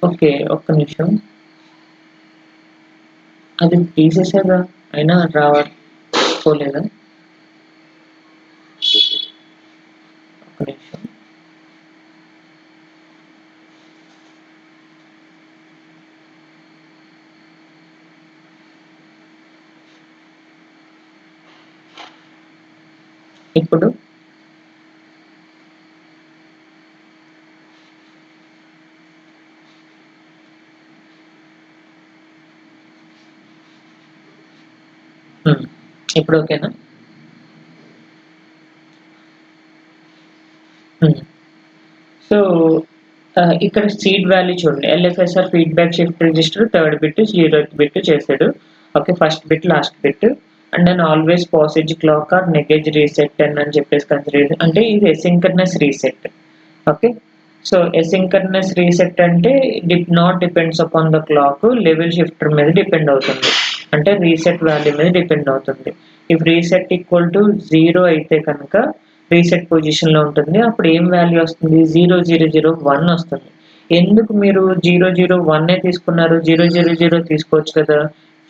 ఓకే. ఒక్క నిమిషం. అది తీసేసాగా. అయినా పోలేదా? ఒక్క నిమిషం. ఇప్పుడు హ్మ్. ఇప్పుడు ఓకేనా? హ్మ్. సో, ఇక్కడ సీడ్ వాల్యూ చూడండి. LFSR feedback shift register third bit, 0th bit చేసాడు. Okay. First bit, last bit. And then always posedge clock or negedge reset అని చెప్పేసి కన్సిడర్ అంటే ఇది asynchronous reset. Okay. So, asynchronous reset అంటే not depends upon the clock level shifter మీద depend అవుతుంది. అంటే reset value మీద డిపెండ్ అవుతుంది. ఇఫ్ రీసెట్ ఈక్వల్ టు 0 అయితే కనుక రీసెట్ పొజిషన్‌లో ఉంటుంది. అప్పుడు ఏం వాల్యూ వస్తుంది? 0001 వస్తుంది. ఎందుకు మీరు 001 తీసుకున్నారు? 000 తీసుకోవచ్చు కదా!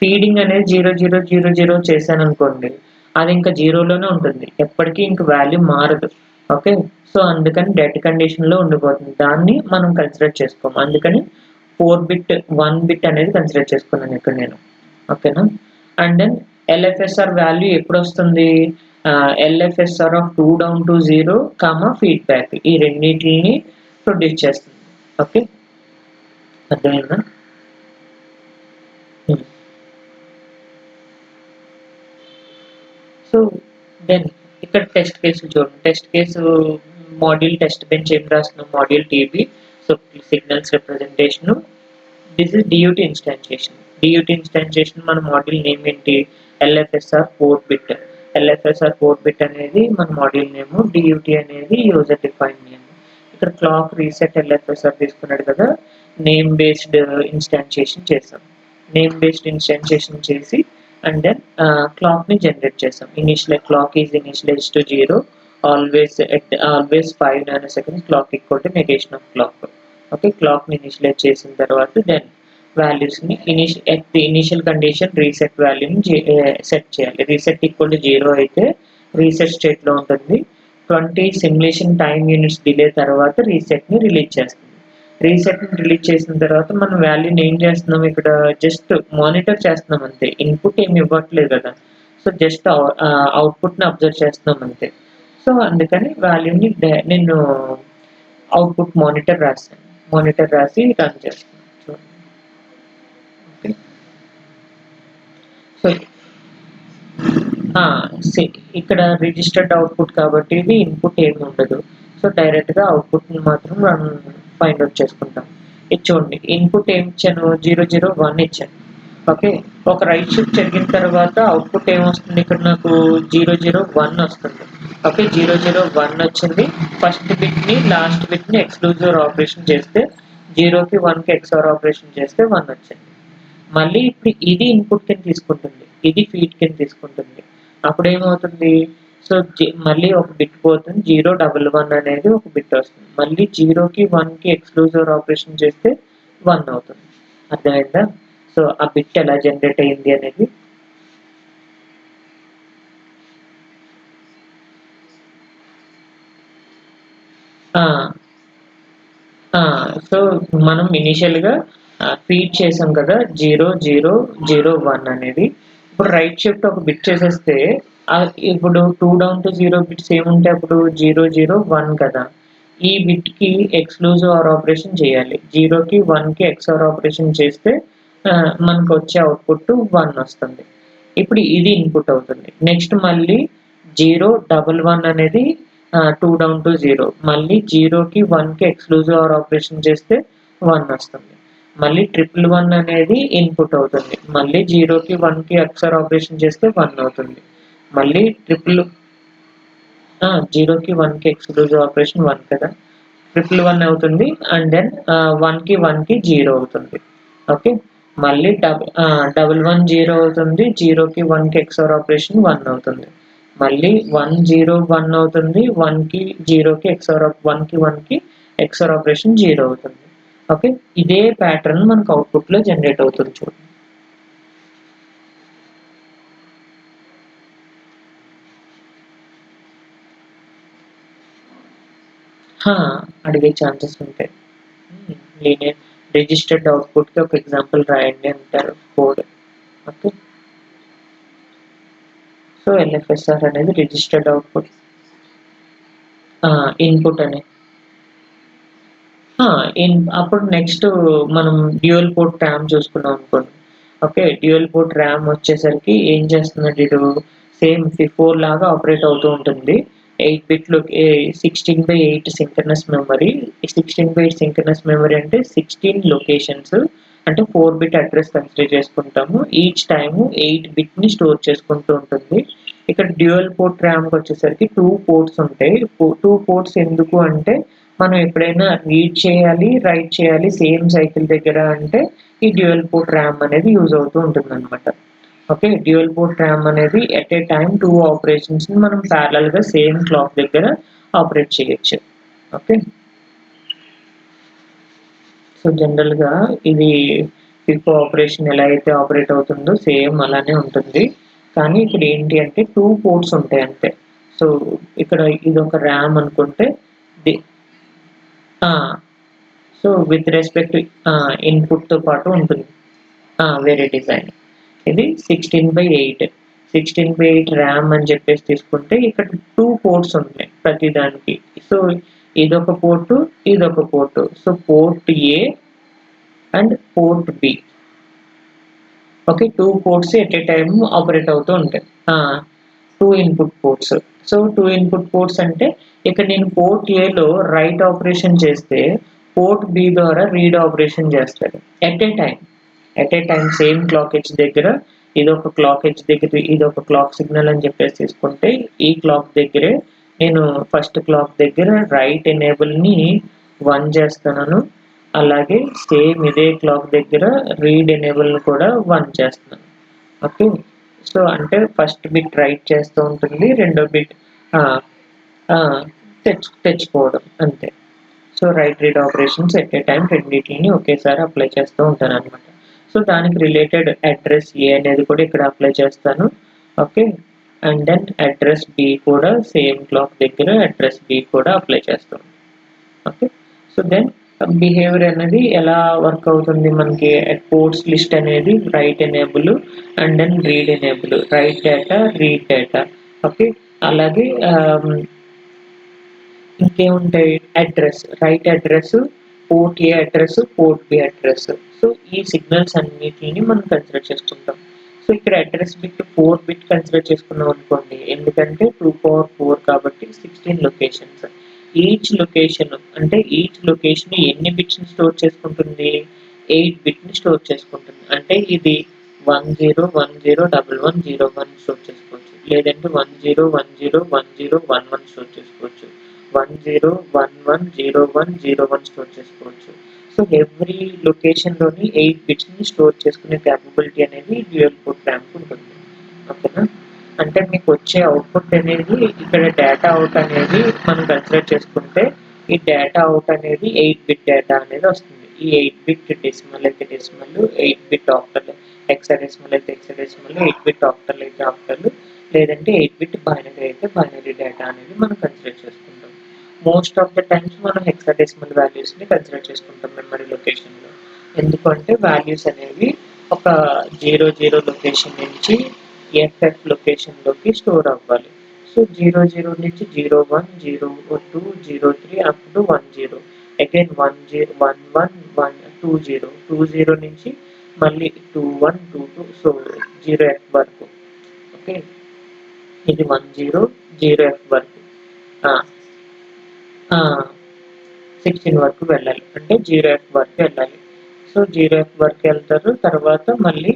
ఫీడింగ్ అనేది 0000 చేశాననుకోండి. అది ఇంకా 0లోనే ఉంటుంది. ఎప్పటికీ ఇంక వాల్యూ మారదు. ఓకే. సో, అందుకని డెడ్ కండిషన్‌లో ఉండిపోతుంది. దాన్ని మనం కన్సిడర్ చేసుకోము. అందుకని 4 బిట్, 1 బిట్ అనేది కన్సిడర్ చేసుకున్నాను ఇక్కడ నేను. ఓకేనా? అండ్ దెన్ ఎల్ఎఫ్ఎస్ఆర్ వాల్యూ ఎప్పుడొస్తుంది? LFSR of 2 down to 0, feedback ఈ రెండిటిలిని ప్రొడ్యూస్ చేస్తుంది. ఓకే. అర్థమైందా? హ్మ్. సో, దెన్ ఇక్కడ టెస్ట్ కేసులు చూడండి. Test case module test bench ఏం రాస్తున్నాం? Module TB. So, signals representation. This is DUT instantiation. DUT instantiation మన మాడ్యూల్ నేమ్ ఏంటి? LFSR 4 bit. ఎల్ఎఫ్ఎస్ఆర్ 4 బిట్ అనేది మన మాడ్యూల్ నేము. డియూటీ అనేది యూజర్ డిఫైన్డ్ నేమ్. ఇక్కడ క్లాక్ రీసెట్ ఎల్ఎఫ్ఎస్ఆర్ తీసుకున్నాడు కదా! నేమ్ బేస్డ్ ఇన్స్టాంటియేషన్ చేసాం. నేమ్ బేస్డ్ ఇన్స్టాంటియేషన్ చేసి అండ్ దెన్ క్లాక్‌ని జనరేట్ చేసాం. Clock is initialized to 0 always 5 nanoseconds clock equal to negation of clock. Okay. క్లాక్‌ని initialize చేసిన తర్వాత దెన్ వాల్యూస్‌ని at the initial condition reset వాల్యూని సెట్ చేయాలి. రీసెట్ ఈక్వల్ టు 0 అయితే రీసెట్ స్టేట్‌లో ఉంటుంది. 20 సిమ్యులేషన్ టైమ్ యూనిట్స్ డిలే తర్వాత రీసెట్‌ని రిలీజ్ చేస్తుంది. రీసెట్‌ని రిలీజ్ చేసిన తర్వాత మనం వాల్యూని ఏం చేస్తున్నాం ఇక్కడ జస్ట్ మానిటర్ చేస్తున్నాం అంతే. ఇన్‌పుట్ ఏమి ఇవ్వట్లేదు కదా! సో, జస్ట్ అవుట్‌పుట్‌ని అబ్జర్వ్ చేస్తున్నాం అంతే. సో, అందుకని వాల్యూని నేను అవుట్‌పుట్ మానిటర్ రాసాను. మానిటర్ రాసి రన్ చేస్తున్నాను. చూడండి. ఓకే. సో, ఆ! సి ఇక్కడ రిజిస్టర్డ్ అవుట్‌పుట్ కాబట్టి ఇది ఇన్‌పుట్ ఏమి ఉండదు. సో, డైరెక్ట్‌గా అవుట్‌పుట్‌ని మాత్రం ఫైండ్ ఔట్ చేసుకుంటాం. ఇది చూడండి. ఇన్‌పుట్ ఏమి ఇచ్చాను? 001 ఇచ్చాను. ఓకే. ఒక రైట్ షిఫ్ట్ జరిగిన తర్వాత అవుట్‌పుట్ ఏమొస్తుంది ఇక్కడ నాకు? 001 వస్తుంది. ఓకే. 001 వచ్చింది. ఫస్ట్ బిట్‌ని, లాస్ట్ బిట్‌ని ఎక్స్‌క్లూజివ్ ఆపరేషన్ చేస్తే 0కి 1కి ఎక్స్‌ఆర్ ఆపరేషన్ చేస్తే 1 వచ్చింది. మళ్ళీ ఇప్పుడు ఇది ఇన్‌పుట్ కింద తీసుకుంటుంది. ఇది ఫీడ్ కింద తీసుకుంటుంది. అప్పుడేమవుతుంది? సో, మళ్ళీ ఒక బిట్ పోతుంది. 011 అనేది ఒక బిట్ వస్తుంది. మళ్ళీ 0కి 1కి ఎక్స్‌క్లూజివ్ ఆపరేషన్ చేస్తే 1 అవుతుంది. అర్థమైందా? సో, ఆ బిట్ ఎలా జనరేట్ అయింది అనేది. ఆ! ఆ! సో, మనం ఇనీషియల్‌గా ఫీడ్ చేసాం కదా 0001 అనేది. ఇప్పుడు రైట్ షిఫ్ట్ ఒక బిట్ చేసేస్తే ఇప్పుడు 2 డౌన్ టు 0 బిట్స్ ఏముంటాయి అప్పుడు 001 కదా. ఈ బిట్‌కి ఎక్స్‌క్లూజివ్ OR ఆపరేషన్ చేయాలి. 0కి 1కి XOR ఆపరేషన్ చేస్తే మనకొచ్చే అవుట్‌పుట్ 1 వస్తుంది. ఇప్పుడు ఇది ఇన్‌పుట్ అవుతుంది. నెక్స్ట్ మళ్ళీ 011 అనేది 2 డౌన్ టు 0. మళ్ళీ 0కి 1కి ఎక్స్‌క్లూజివ్ OR ఆపరేషన్ చేస్తే 1 వస్తుంది. మళ్ళీ 111 అనేది ఇన్‌పుట్ అవుతుంది. మళ్ళీ 0కి 1కి XOR ఆపరేషన్ చేస్తే 1 అవుతుంది. మళ్ళీ 0కి 1కి ఎక్స్‌క్లూజివ్ ఆపరేషన్ 1 కదా. 111 అవుతుంది. అండ్ దెన్ 1కి 0 అవుతుంది. ఓకే. మళ్ళీ 110 అవుతుంది. 0కి 1కి XOR ఆపరేషన్ 1 అవుతుంది. మళ్ళీ 101 అవుతుంది. 1కి 1కి XOR ఆపరేషన్ 0 అవుతుంది. ఓకే. ఇదే ప్యాటర్న్ మనకు అవుట్‌పుట్‌లో జనరేట్ అవుతుంది చూడండి. అడిగే ఛాన్సెస్ ఉంటాయి. లీనియర్ రిజిస్టర్డ్ అవుట్‌పుట్‌కి ఒక ఎగ్జాంపుల్ రాయండి అంటారు కోడ్. ఓకే. సో LFSR అనేది రిజిస్టర్డ్ అవుట్‌పుట్. ఇన్‌పుట్ అని. అప్పుడు నెక్స్ట్ మనం డ్యూయల్ పోర్ట్ ర్యామ్ చూసుకున్నాం అనుకోండి. ఓకే. డ్యూయల్ పోర్ట్ ర్యామ్ వచ్చేసరికి ఏం చేస్తుందంటే ఇటు సేమ్ FIFO లాగా ఆపరేట్ అవుతూ ఉంటుంది. 8 బిట్‌లు 16/8 సింక్రోనస్ మెమరీ. 16/8 సింక్రోనస్ మెమరీ అంటే 16 లొకేషన్స్ అంటే 4 బిట్ అడ్రెస్ కన్సిడర్ చేసుకుంటాము. ఈచ్ టైము 8 బిట్‌ని స్టోర్ చేసుకుంటూ ఉంటుంది. ఇక్కడ డ్యూయల్ పోర్ట్ ర్యామ్‌కొచ్చేసరికి 2 పోర్ట్స్ ఉంటాయి. 2 పోర్ట్స్ ఎందుకు అంటే మనం ఎప్పుడైనా రీడ్ చేయాలి, రైట్ చేయాలి సేమ్ సైకిల్ దగ్గర అంటే ఈ డ్యూయల్ పోర్ట్ ర్యామ్ అనేది యూజ్ అవుతూ ఉంటుందన్నమాట. ఓకే. డ్యూయల్ పోర్ట్ ర్యామ్ అనేది ఎట్ ఏ టైమ్ 2 ఆపరేషన్స్‌ని మనం పారలెల్‌గా సేమ్ క్లాక్ దగ్గర ఆపరేట్ చేయొచ్చు. ఓకే. సో జనరల్‌గా ఇది FIFO ఆపరేషన్ ఎలా అయితే ఆపరేట్ అవుతుందో సేమ్ అలానే ఉంటుంది. కానీ ఇక్కడ ఏంటి అంటే 2 పోర్ట్స్ ఉంటాయి అంతే. సో ఇక్కడ ఇదొక ర్యామ్ అనుకుంటే ది ఆ! సో విత్ రెస్పెక్ట్ ఇన్‌పుట్‌తో పాటు ఉంటుంది. వేరే డిజైన్. ఇది 16/8. 16/8 ర్యామ్ అని చెప్పేసి తీసుకుంటే ఇక్కడ 2 పోర్ట్స్ ఉన్నాయి ప్రతి దానికి. సో ఇదొక పోర్టు, ఇదొక port. So port A and port B. Okay. 2 ports at a time operate అవుతూ ఉంటాయి. 2 input ports. So 2 input ports అంటే ఇక్కడ నేను పోర్ట్ ఏలో రైట్ ఆపరేషన్ చేస్తే పోర్ట్ బి ద్వారా రీడ్ ఆపరేషన్ చేస్తాడు. At a time. At a time same clock edge దగ్గర ఇదొక క్లాక్ ఎడ్జ్ దగ్గర ఇదొక క్లాక్ సిగ్నల్ అని చెప్పేసి తీసుకుంటే ఈ క్లాక్ దగ్గరే నేను ఫస్ట్ క్లాక్ దగ్గర రైట్ ఎనేబుల్‌ని 1 చేస్తున్నాను. అలాగే సేమ్ ఇదే క్లాక్ దగ్గర రీడ్ ఎనేబుల్‌ని కూడా 1 చేస్తున్నాను. ఓకే. సో అంటే ఫస్ట్ బిట్ రైట్ చేస్తూ ఉంటుంది. రెండో బిట్ ఆ! ఆ! తెచ్చుకోవడం అంతే. So right read operations at a time రెండిటిని ఒకేసారి అప్లై చేస్తూ ఉంటానన్నమాట. సో దానికి రిలేటెడ్ అడ్రెస్ ఏ అనేది కూడా ఇక్కడ అప్లై చేస్తాను. Okay. And then address B కూడా సేమ్ క్లాక్ దగ్గర అడ్రెస్ బి కూడా అప్లై చేస్తాను. ఓకే. సో దెన్ బిహేవియర్ అనేది ఎలా వర్క్ అవుతుంది మనకి పోర్ట్స్ లిస్ట్ అనేది write enable and then read enable. Write data, read data. Okay. అలాగే ఇంకేముంటాయి address, write address, port A address, port B address. So ఈ సిగ్నల్స్ అన్నిటిని మనం కన్సిడర్ చేసుకుంటాం. సో ఇక్కడ అడ్రెస్ బిట్ 4 బిట్ కన్సిడర్ చేసుకున్నాం అనుకోండి. ఎందుకంటే 2/4 కాబట్టి 16 లొకేషన్స్. ఈచ్ లొకేషన్ ఎన్ని బిట్స్‌ని స్టోర్ చేసుకుంటుంది? 8 బిట్‌ని స్టోర్ చేసుకుంటుంది. అంటే ఇది 10101101 స్టోర్ చేసుకోవచ్చు. లేదంటే 10101011 స్టోర్ చేసుకోవచ్చు. 10110101 స్టోర్ చేసుకోవచ్చు. సో ఎవ్రీ లొకేషన్‌లోని 8 బిట్స్‌ని స్టోర్ చేసుకునే కేపబిలిటీ అనేది డ్యూయల్ పోర్ట్ ర్యామ్‌కి ఉంటుంది. ఓకేనా? అంటే మీకొచ్చే అవుట్‌పుట్ అనేది ఇక్కడ డేటా అవుట్ అనేది మనం కన్సిడర్ చేసుకుంటే ఈ డేటా అవుట్ అనేది 8 బిట్ డేటా అనేది వస్తుంది. ఈ 8 బిట్ డెసిమల్ అయితే డెసిమల్, 8 బిట్ ఆక్టల్, హెక్సాడెసిమల్ అయితే హెక్సాడెసిమల్, 8 బిట్ ఆక్టల్ అయితే ఆక్టల్, లేదంటే 8 బిట్ బైనరీ అయితే బైనరీ డేటా అనేది మనం కన్సిడర్ చేసుకుంటాం. మోస్ట్ ఆఫ్ ద టైమ్స్ మనం హెక్సాడెసిమల్ వాల్యూస్‌ని కన్సిడర్ చేసుకుంటాం మెమరీ లొకేషన్‌లో. ఎందుకంటే వాల్యూస్ అనేవి ఒక 00 లొకేషన్ నుంచి FF లొకేషన్లోకి స్టోర్ అవ్వాలి. సో 00 నుంచి 01, 02, 03 అప్ టు 10. అగైన్ 10, 11, 20, 20 నుంచి మళ్ళీ 21, 22 సో 0F వరకు. ఓకే, ఇది 10, 0F వరకు. 16 వరకు వెళ్ళాలి, అంటే 0F వరకు వెళ్ళాలి. సో 0F వరకు వెళ్తారు. తర్వాత మళ్ళీ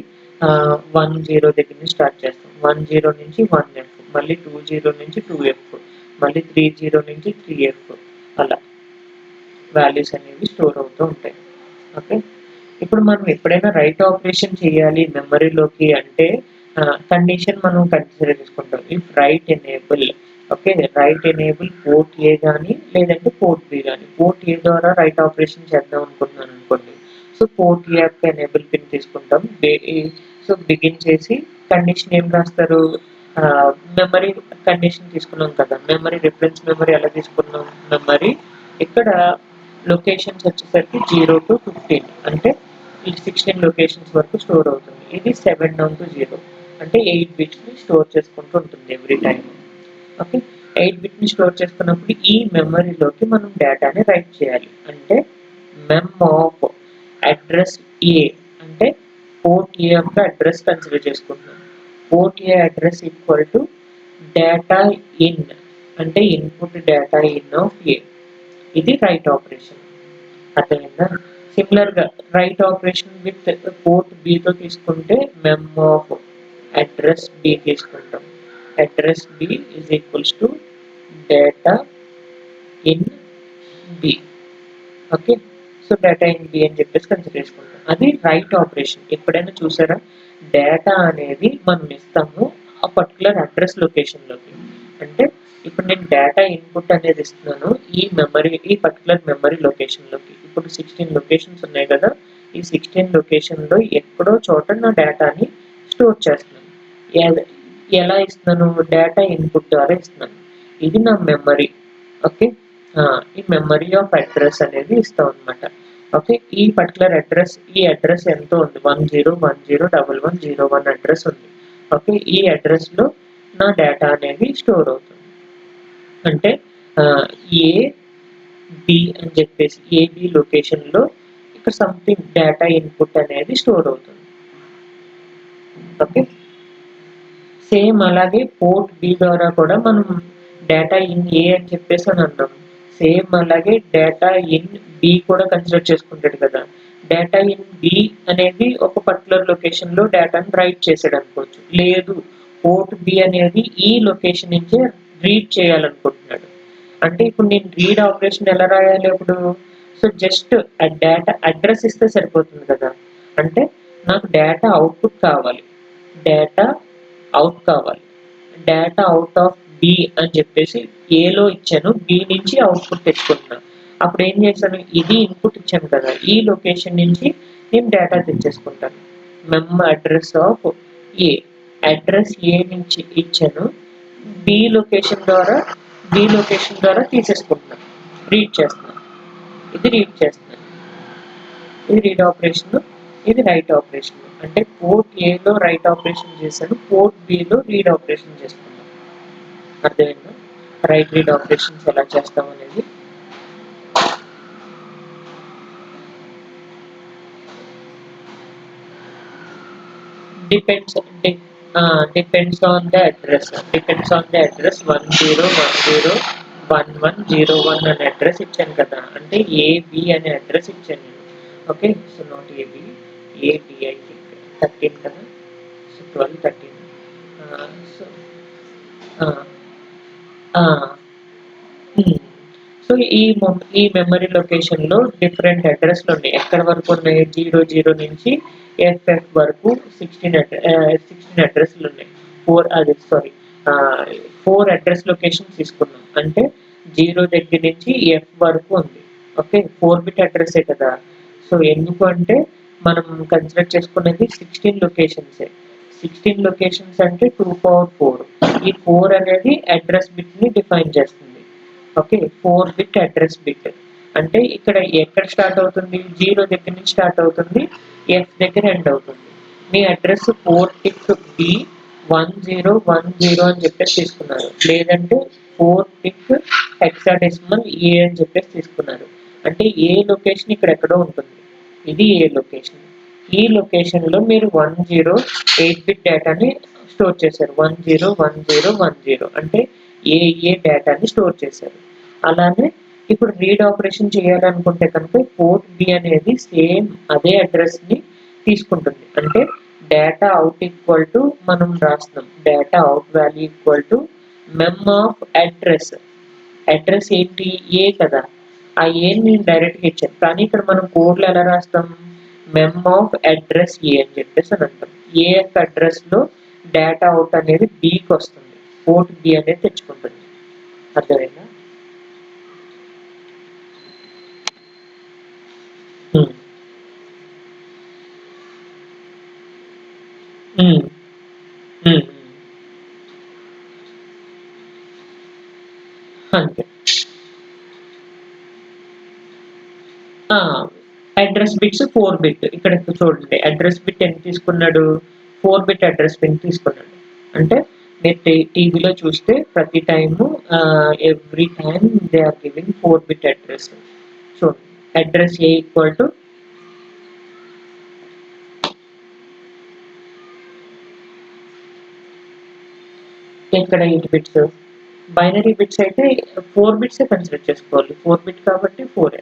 10 దగ్గర నుంచి స్టార్ట్ చేస్తాం. 10 నుంచి 1F, మళ్ళీ 20 నుంచి 2F, మళ్ళీ 30 నుంచి 3F, అలా వాల్యూస్ అనేవి స్టోర్ అవుతూ ఉంటాయి. ఓకే, ఇప్పుడు మనం ఎప్పుడైనా రైట్ ఆపరేషన్ చేయాలి మెమరీలోకి అంటే కండిషన్ మనం కన్సిడర్ చేసుకుంటాం. If write enable, okay, write enable port A కానీ లేదంటే పోర్ట్ బి కానీ. పోర్ట్ ఏ ద్వారా రైట్ ఆపరేషన్ చేద్దాం అనుకుంటున్నాను అనుకోండి. సో పోర్ట్ ఏ యొక్క ఎనేబుల్ పిన్ తీసుకుంటాం. సో బిగిన్ చేసి కండిషన్ ఏం రాస్తారు, మెమరీ కండిషన్ తీసుకున్నాం కదా. మెమరీ రిఫరెన్స్ మెమరీ ఎలా తీసుకున్నాం, మెమరీ ఇక్కడ లొకేషన్స్ వచ్చేసరికి 0 to 15, అంటే 16 లొకేషన్స్ వరకు స్టోర్ అవుతుంది. ఇది 7 down to 0, అంటే 8 బిట్స్ ని స్టోర్ చేసుకుంటూ ఉంటుంది ఎవ్రీ టైం. ఓకే, 8 బిట్ ని స్టోర్ చేసుకున్నప్పుడు ఈ మెమరీలోకి మనం డేటాని రైట్ చేయాలి. అంటే మెమ్ ఆఫ్ అడ్రస్ ఏ, అంటే పోర్ట్ ఏ యొక్క అడ్రస్ కన్సిడర్ చేసుకుంటున్నాం. Port A address equal to data in, అంటే input data in of A. ఇది రైట్ ఆపరేషన్. అర్థమైందా? సిమిలర్ గా write operation with port B తో తీసుకుంటే మెమ్ ఆఫ్ అడ్రస్ బి తీసుకుంటాం. Address B is equals to data in B. Okay, so data in B అని చెప్పేసి consider చేసుకుంటాం. అది రైట్ ఆపరేషన్. ఎప్పుడైనా చూసారా, డేటా అనేది మనం ఇస్తాము ఆ పర్టికులర్ అడ్రస్ లొకేషన్లోకి. అంటే ఇప్పుడు నేను డేటా ఇన్పుట్ అనేది ఇస్తున్నాను ఈ పర్టికులర్ మెమరీ లొకేషన్లోకి. ఇప్పుడు 16 లొకేషన్స్ ఉన్నాయి కదా, ఈ 16 లొకేషన్లో ఎక్కడో చోట నా డేటాని స్టోర్ చేస్తున్నాను. ఎలా ఇస్తున్నాను, డేటా ఇన్పుట్ ద్వారా ఇస్తున్నాను. ఇది నా మెమరీ. ఓకే, ఈ మెమరీ ఆఫ్ అడ్రస్ అనేది ఇస్తాం అనమాట. ఓకే, ఈ పర్టికులర్ అడ్రస్, ఈ అడ్రస్ ఎంతో ఉంది, 10101101 అడ్రస్ ఉంది. ఓకే, ఈ అడ్రస్ లో నా డేటా అనేది స్టోర్ అవుతుంది. అంటే ఏ బి అని చెప్పేసి ఏబి లొకేషన్ లో ఇక్కడ సంథింగ్ డేటా ఇన్పుట్ అనేది స్టోర్ అవుతుంది. ఓకే, సేమ్ అలాగే పోర్ట్ బి ద్వారా కూడా మనం డేటా ఇన్ ఏ అని చెప్పేసి అని అన్నాం. సేమ్ అలాగే డేటా ఇన్ బి కూడా కన్సిడర్ చేసుకుంటాడు కదా. డేటా ఇన్ బి అనేది ఒక పర్టికులర్ లొకేషన్ లో డేటాను రైట్ చేసాడు అనుకోవచ్చు. లేదు, పోర్ట్ బి అనేది ఈ లొకేషన్ నుంచే రీడ్ చేయాలనుకుంటున్నాడు. అంటే ఇప్పుడు నేను రీడ్ ఆపరేషన్ ఎలా రాయాలి ఇప్పుడు, సో జస్ట్ డేటా అడ్రస్ ఇస్తే సరిపోతుంది కదా. అంటే నాకు డేటా అవుట్పుట్ కావాలి, డేటా అవుట్ కావాలి. డేటా అవుట్ ఆఫ్ బి అని చెప్పేసి ఏలో ఇచ్చాను, బి నుంచి అవుట్పుట్ తెచ్చుకుంటున్నాను. అప్పుడు ఏం చేశాను, ఇది ఇన్పుట్ ఇచ్చాను కదా, ఈ లొకేషన్ నుంచి నేను డేటా తెచ్చేసుకుంటాను. Mem address of A, address A నుంచి ఇచ్చాను, బి లొకేషన్ ద్వారా తీసేసుకుంటున్నాను, రీడ్ చేస్తున్నాను. ఇది రీడ్ చేస్తున్నాను, ఇది రీడ్ ఆపరేషన్, ఇది రైట్ ఆపరేషన్. అంటే పోర్ట్ ఏలో రైట్ ఆపరేషన్ చేశాను, పోర్ట్ బిలో రీడ్ ఆపరేషన్ చేస్తున్నాను. అర్థమైందా, రైట్ రీడ్ ఆపరేషన్స్ ఎలా చేస్తాం అనేది. depends depends on the address 10101101 అనే అడ్రస్ ఇచ్చాను కదా, అంటే ఏబి అనే అడ్రస్ ఇచ్చాను నేను. Okay, so not AB, AB I think 13 కదా, సో 12 13. సో సో ఈ మెమరీ లొకేషన్ లో డిఫరెంట్ అడ్రస్లు ఉన్నాయి. ఎక్కడ వరకు ఉన్నాయి, 00 నుంచి FF వరకు 16 అడ్రస్లు ఉన్నాయి. 4 అడ్రస్ లొకేషన్ తీసుకున్నాం. అంటే 0 దగ్గర నుంచి F వరకు ఉంది. ఓకే, 4 బిట్ అడ్రస్సే కదా. సో ఎందుకు అంటే మనం కన్సిడర్ చేసుకునేది 16 లొకేషన్సే. 16 లొకేషన్స్ అంటే 2 power 4. ఈ 4 అనేది అడ్రస్ బిట్ ని డిఫైన్ చేస్తుంది. Okay, 4 bit address bit. అంటే ఇక్కడ ఎక్కడ స్టార్ట్ అవుతుంది, 0 దగ్గర నుంచి స్టార్ట్ అవుతుంది, ఎఫ్ దగ్గర ఎండ్ అవుతుంది. మీ అడ్రస్ 4 టిక్ బి 1010 అని చెప్పేసి తీసుకున్నారు, లేదంటే 4 టిక్ హెక్సాడెసిమల్ ఏ అని చెప్పేసి తీసుకున్నారు. అంటే ఏ లొకేషన్ ఇక్కడ ఎక్కడో ఉంటుంది, ఇది ఏ లొకేషన్. ఈ లొకేషన్ లో మీరు 8 బిట్ డేటాని స్టోర్ చేశారు. 101010 అంటే ఏ డేటాని స్టోర్ చేశారు. అలానే ఇప్పుడు రీడ్ ఆపరేషన్ చేయాలనుకుంటే కనుక పోర్ట్ బి అనేది సేమ్ అదే అడ్రస్ ని తీసుకుంటుంది. అంటే డేటా అవుట్ ఈక్వల్ టు మనం రాస్తాం data out value equal to mem of address. Address ఏంటి, ఏ కదా, ఆ ఏని నేను డైరెక్ట్గా ఇచ్చాను. కానీ ఇక్కడ మనం కోడ్లో ఎలా రాస్తాం, మెమ్ ఆఫ్ అడ్రస్ ఏ అని చెప్పేసి అని అంటాం. ఏ యొక్క అడ్రస్ లో డేటా అవుట్ అనేది బికి వస్తుంది, పోర్ట్ బి అనేది తెచ్చుకుంటుంది. అర్థమైందా? అంతే. Address bits 4 bit. ఇక్కడ చూడండి అడ్రస్ బిట్ ఎంత తీసుకున్నాడు, 4 బిట్ అడ్రస్ బిట్ తీసుకున్నాడు. అంటే మీరు టీవీలో చూస్తే ప్రతి time every time they are giving 4 bit address. చూడండి అడ్రస్ ఏ ఈక్వల్ టు ఇక్కడ 8 బిట్స్. బైనరీ బిట్స్ అయితే 4 బిట్సే కన్సిడర్ చేసుకోవాలి, 4 బిట్ కాబట్టి 4.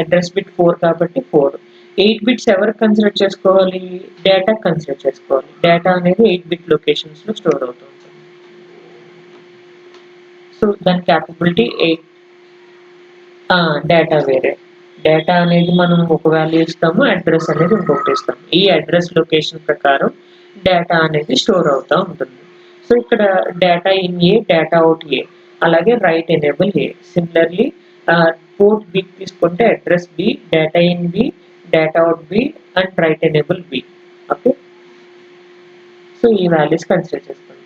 అడ్రస్ బిట్ 4 కాబట్టి 4. 8 బిట్స్ ఎవరికి కన్సిడర్ చేసుకోవాలి, డేటా కన్సిడర్ చేసుకోవాలి. డేటా అనేది 8 బిట్ లొకేషన్స్ లో స్టోర్ అవుతూ ఉంటుంది. సో దాని క్యాపబిలిటీ 8. డేటా వేరే. డేటా అనేది మనం ఒక వాల్యూ ఇస్తాము, అడ్రస్ అనేది ఇంకొకటి ఇస్తాము. ఈ అడ్రస్ లొకేషన్ ప్రకారం డేటా అనేది స్టోర్ అవుతూ ఉంటుంది. సో ఇక్కడ data in A, data out A, అలాగే write enable A. Similarly port B తీసుకుంటే address B, data in B, data out B and write enable B. Okay, so ఈ values consider చేసుకుంటాం.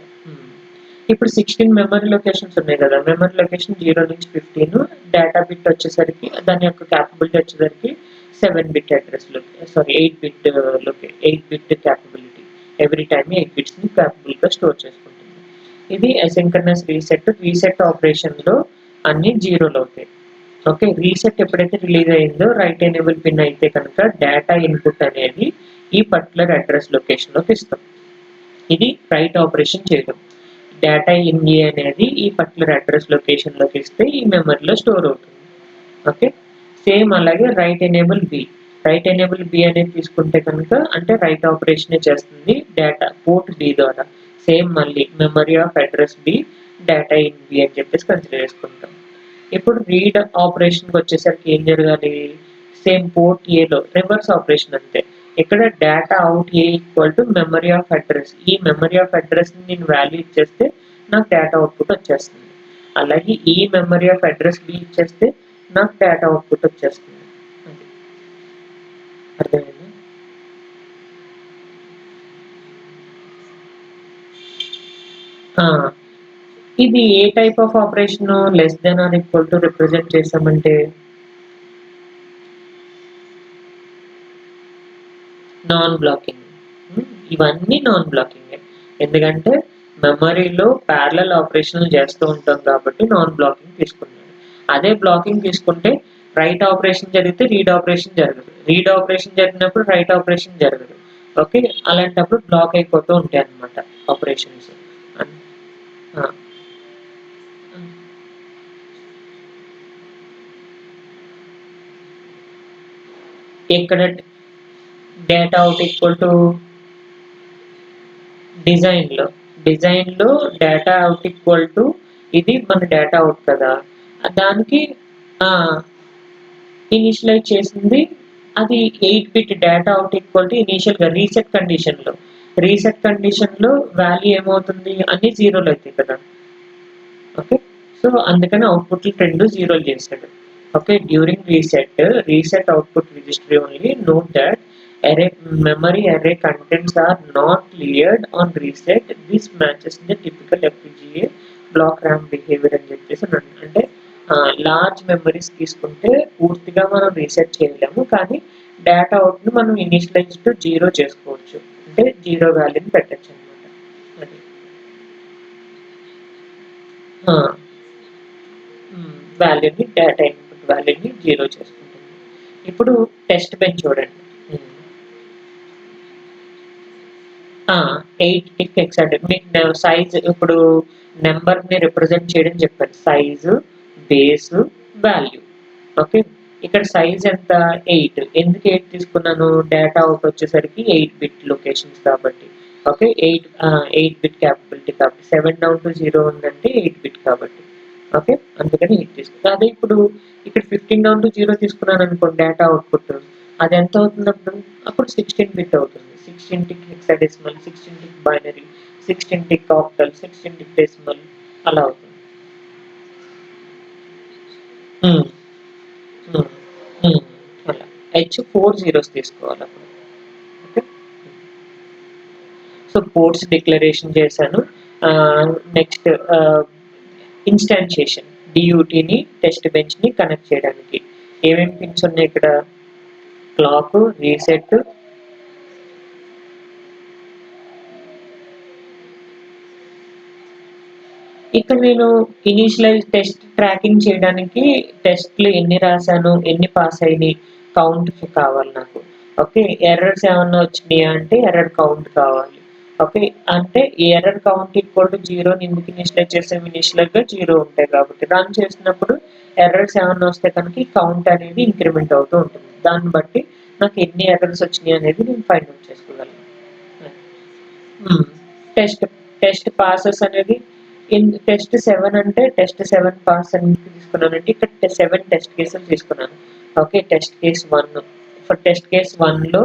ఇప్పుడు 16 memory locations ఉన్నాయి కదా, memory location 0 నుంచి 15. Data bit వచ్చేసరికి దాని యొక్క క్యాపబిలిటీ వచ్చేసరికి 7 bit address sorry 8 bit 8 bit capability. Every time 8 bits ని క్యాపబుల్ గా స్టోర్ చేసుకుంటుంది. ఇది అసింక్రనస్ రీసెట్. రీసెట్ ఆపరేషన్ లో అన్ని జీరోలు అవుతాయి. ఓకే, రీసెట్ ఎప్పుడైతే రిలీజ్ అయిందో రైట్ ఎనేబుల్ పిన్ అయితే కనుక డేటా ఇన్పుట్ అనేది ఈ పర్టికులర్ అడ్రస్ లొకేషన్ లోకి ఇస్తాం. ఇది రైట్ ఆపరేషన్ చేయడం. డేటా ఇన్ ఏ అనేది ఈ పర్టికులర్ అడ్రస్ లొకేషన్ లోకి ఇస్తే ఈ మెమరీలో స్టోర్ అవుతుంది. ఓకే, సేమ్ అలాగే write enable B. Write enable B అనేది తీసుకుంటే కనుక అంటే రైట్ ఆపరేషన్ చేస్తుంది డేటా పోర్ట్ బి ద్వారా. సేమ్ మళ్ళీ memory of address B, data in B అని చెప్పేసి కన్సిడర్ చేసుకుంటాం. ఇప్పుడు రీడ్ ఆపరేషన్కి వచ్చేసరికి ఏం జరగాలి, సేమ్ పోర్ట్ ఏలో రివర్స్ ఆపరేషన్ అంతే. ఇక్కడ data out A equal to memory of address. ఈ మెమరీ ఆఫ్ అడ్రస్ ని నేను వాల్యూ ఇచ్చేస్తే నాకు డేటా అవుట్పుట్ వచ్చేస్తుంది. అలాగే ఈ మెమరీ ఆఫ్ అడ్రస్ బి ఇచ్చేస్తే నాకు డేటా అవుట్పుట్ వచ్చేస్తుంది. అది అర్థమైంది. ఇది ఏ type of operation, less than or equal to represent చేసామంటే నాన్ బ్లాకింగ్. ఇవన్నీ నాన్ బ్లాకింగ్. ఎందుకంటే మెమరీలో ప్యారలల్ ఆపరేషన్లు చేస్తూ ఉంటాం కాబట్టి నాన్ బ్లాకింగ్ తీసుకున్నాను. అదే బ్లాకింగ్ తీసుకుంటే రైట్ ఆపరేషన్ జరిగితే రీడ్ ఆపరేషన్ జరగదు, రీడ్ ఆపరేషన్ జరిగినప్పుడు రైట్ ఆపరేషన్ జరగదు. ఓకే, అలాంటప్పుడు బ్లాక్ అయిపోతూ ఉంటాయి అన్నమాట ఆపరేషన్స్. ఇక్కడ డేటా అవుట్ ఈక్వల్ టు డిజైన్లో డేటా అవుట్ ఈక్వల్ టు ఇది మన డేటా అవుట్ కదా, దానికి ఇనిషియలైజ్ చేసింది అది 8 bit data out equal to ఇనీషియల్గా రీసెట్ కండిషన్లో వాల్యూ ఏమవుతుంది, అన్ని జీరోలు అవుతాయి కదా. ఓకే, సో అందుకని అవుట్పుట్ రెండు జీరోలు చేశాడు. Okay, during reset output register only note that array memory array contents are not cleared on reset. This matches the typical FPGA block RAM behavior అని చెప్పేసి అంటే లార్జ్ మెమరీస్ తీసుకుంటే పూర్తిగా మనం రీసెట్ చేయలేము, కానీ డేటా అవుట్‌ని మనం ఇనీషియలైజ్ టు 0 చేసుకోవచ్చు. అంటే 0 వాల్యూని పెట్టొచ్చనమాట. అది. ఆ! వాల్యూని డేటా ఇన్‌పుట్ వాల్యూని 0 చేసుకుంటుంది. ఇప్పుడు టెస్ట్ బెంచ్ చూడండి. హ్మ్. ఆ! 8 బిట్ హెక్సాడెసిమల్ మీకు సైజ్ ఇప్పుడు నంబర్‌ని రిప్రజెంట్ చేయడం చెప్పాను. Size, base, value. ఓకే. ఇక్కడ సైజ్ ఎంత? 8. ఎందుకు 8 తీసుకున్నాను? డేటా అవుట్ వచ్చేసరికి 8 బిట్ లొకేషన్స్ కాబట్టి. ఓకే. 8 బిట్ క్యాపబిలిటీ కాబట్టి. 7 డౌన్ టు 0 ఉందంటే 8 బిట్ కాబట్టి. ఓకే. అందుకని 8 తీసుకున్నా. అదే ఇప్పుడు ఇక్కడ 15 డౌన్ టు 0 తీసుకున్నాననుకోండి డేటా అవుట్‌పుట్. అదెంత అవుతుందప్పుడు? అప్పుడు 16 బిట్ అవుతుంది. 16 tick hexadecimal, 16 tick binary, 16 tick octal, 16 tick decimal అలా అవుతుంది. హ్మ్. హ్మ్. హ్మ్. అలా. 4 జీరోస్ తీసుకోవాలప్పుడు. ఓకే. సో, పోర్ట్స్ డిక్లరేషన్ చేశాను. నెక్స్ట్ ఇన్‌స్టాన్షియేషన్ డీయూటీని, టెస్ట్ బెంచ్‌ని కనెక్ట్ చేయడానికి. ఏమేమి పిన్స్ ఉన్నాయి ఇక్కడ? Clock, reset. ఇక్కడ నేను ఇనీషియలైజ్ టెస్ట్ ట్రాకింగ్ చేయడానికి టెస్ట్‌లు ఎన్ని రాసాను, ఎన్ని పాస్ అయినియి కౌంట్ కావాలి నాకు. ఓకే. ఎర్రర్స్ ఏమన్నా వచ్చినాయా అంటే ఎర్రర్ కౌంట్ కావాలి. ఓకే. అంటే ఎర్రర్ కౌంట్ ఈక్వల్ టు 0ని ఎందుకు ఇనీషియలైజ్ చేసాం? ఇనీషియల్‌గా 0 ఉంటాయి కాబట్టి. రన్ చేసినప్పుడు ఎర్రర్స్ ఏమన్నా వస్తే కనుక ఈ కౌంట్ అనేది ఇంక్రిమెంట్ అవుతూ ఉంటుంది. దాన్ని బట్టి నాకు ఎన్ని ఎర్రర్స్ వచ్చినాయి అనేది నేను ఫైండ్ ఔట్ చేసుకోగలను. హ్మ్. టెస్ట్ టెస్ట్ పాసెస్ అనేది టెస్ట్ 7 అంటే టెస్ట్ 7 పాస్ ఎందుకు తీసుకున్నానంటే ఇక్కడ 7 టెస్ట్ కేసులు తీసుకున్నాను. Okay. Test case 1 for test case 1లో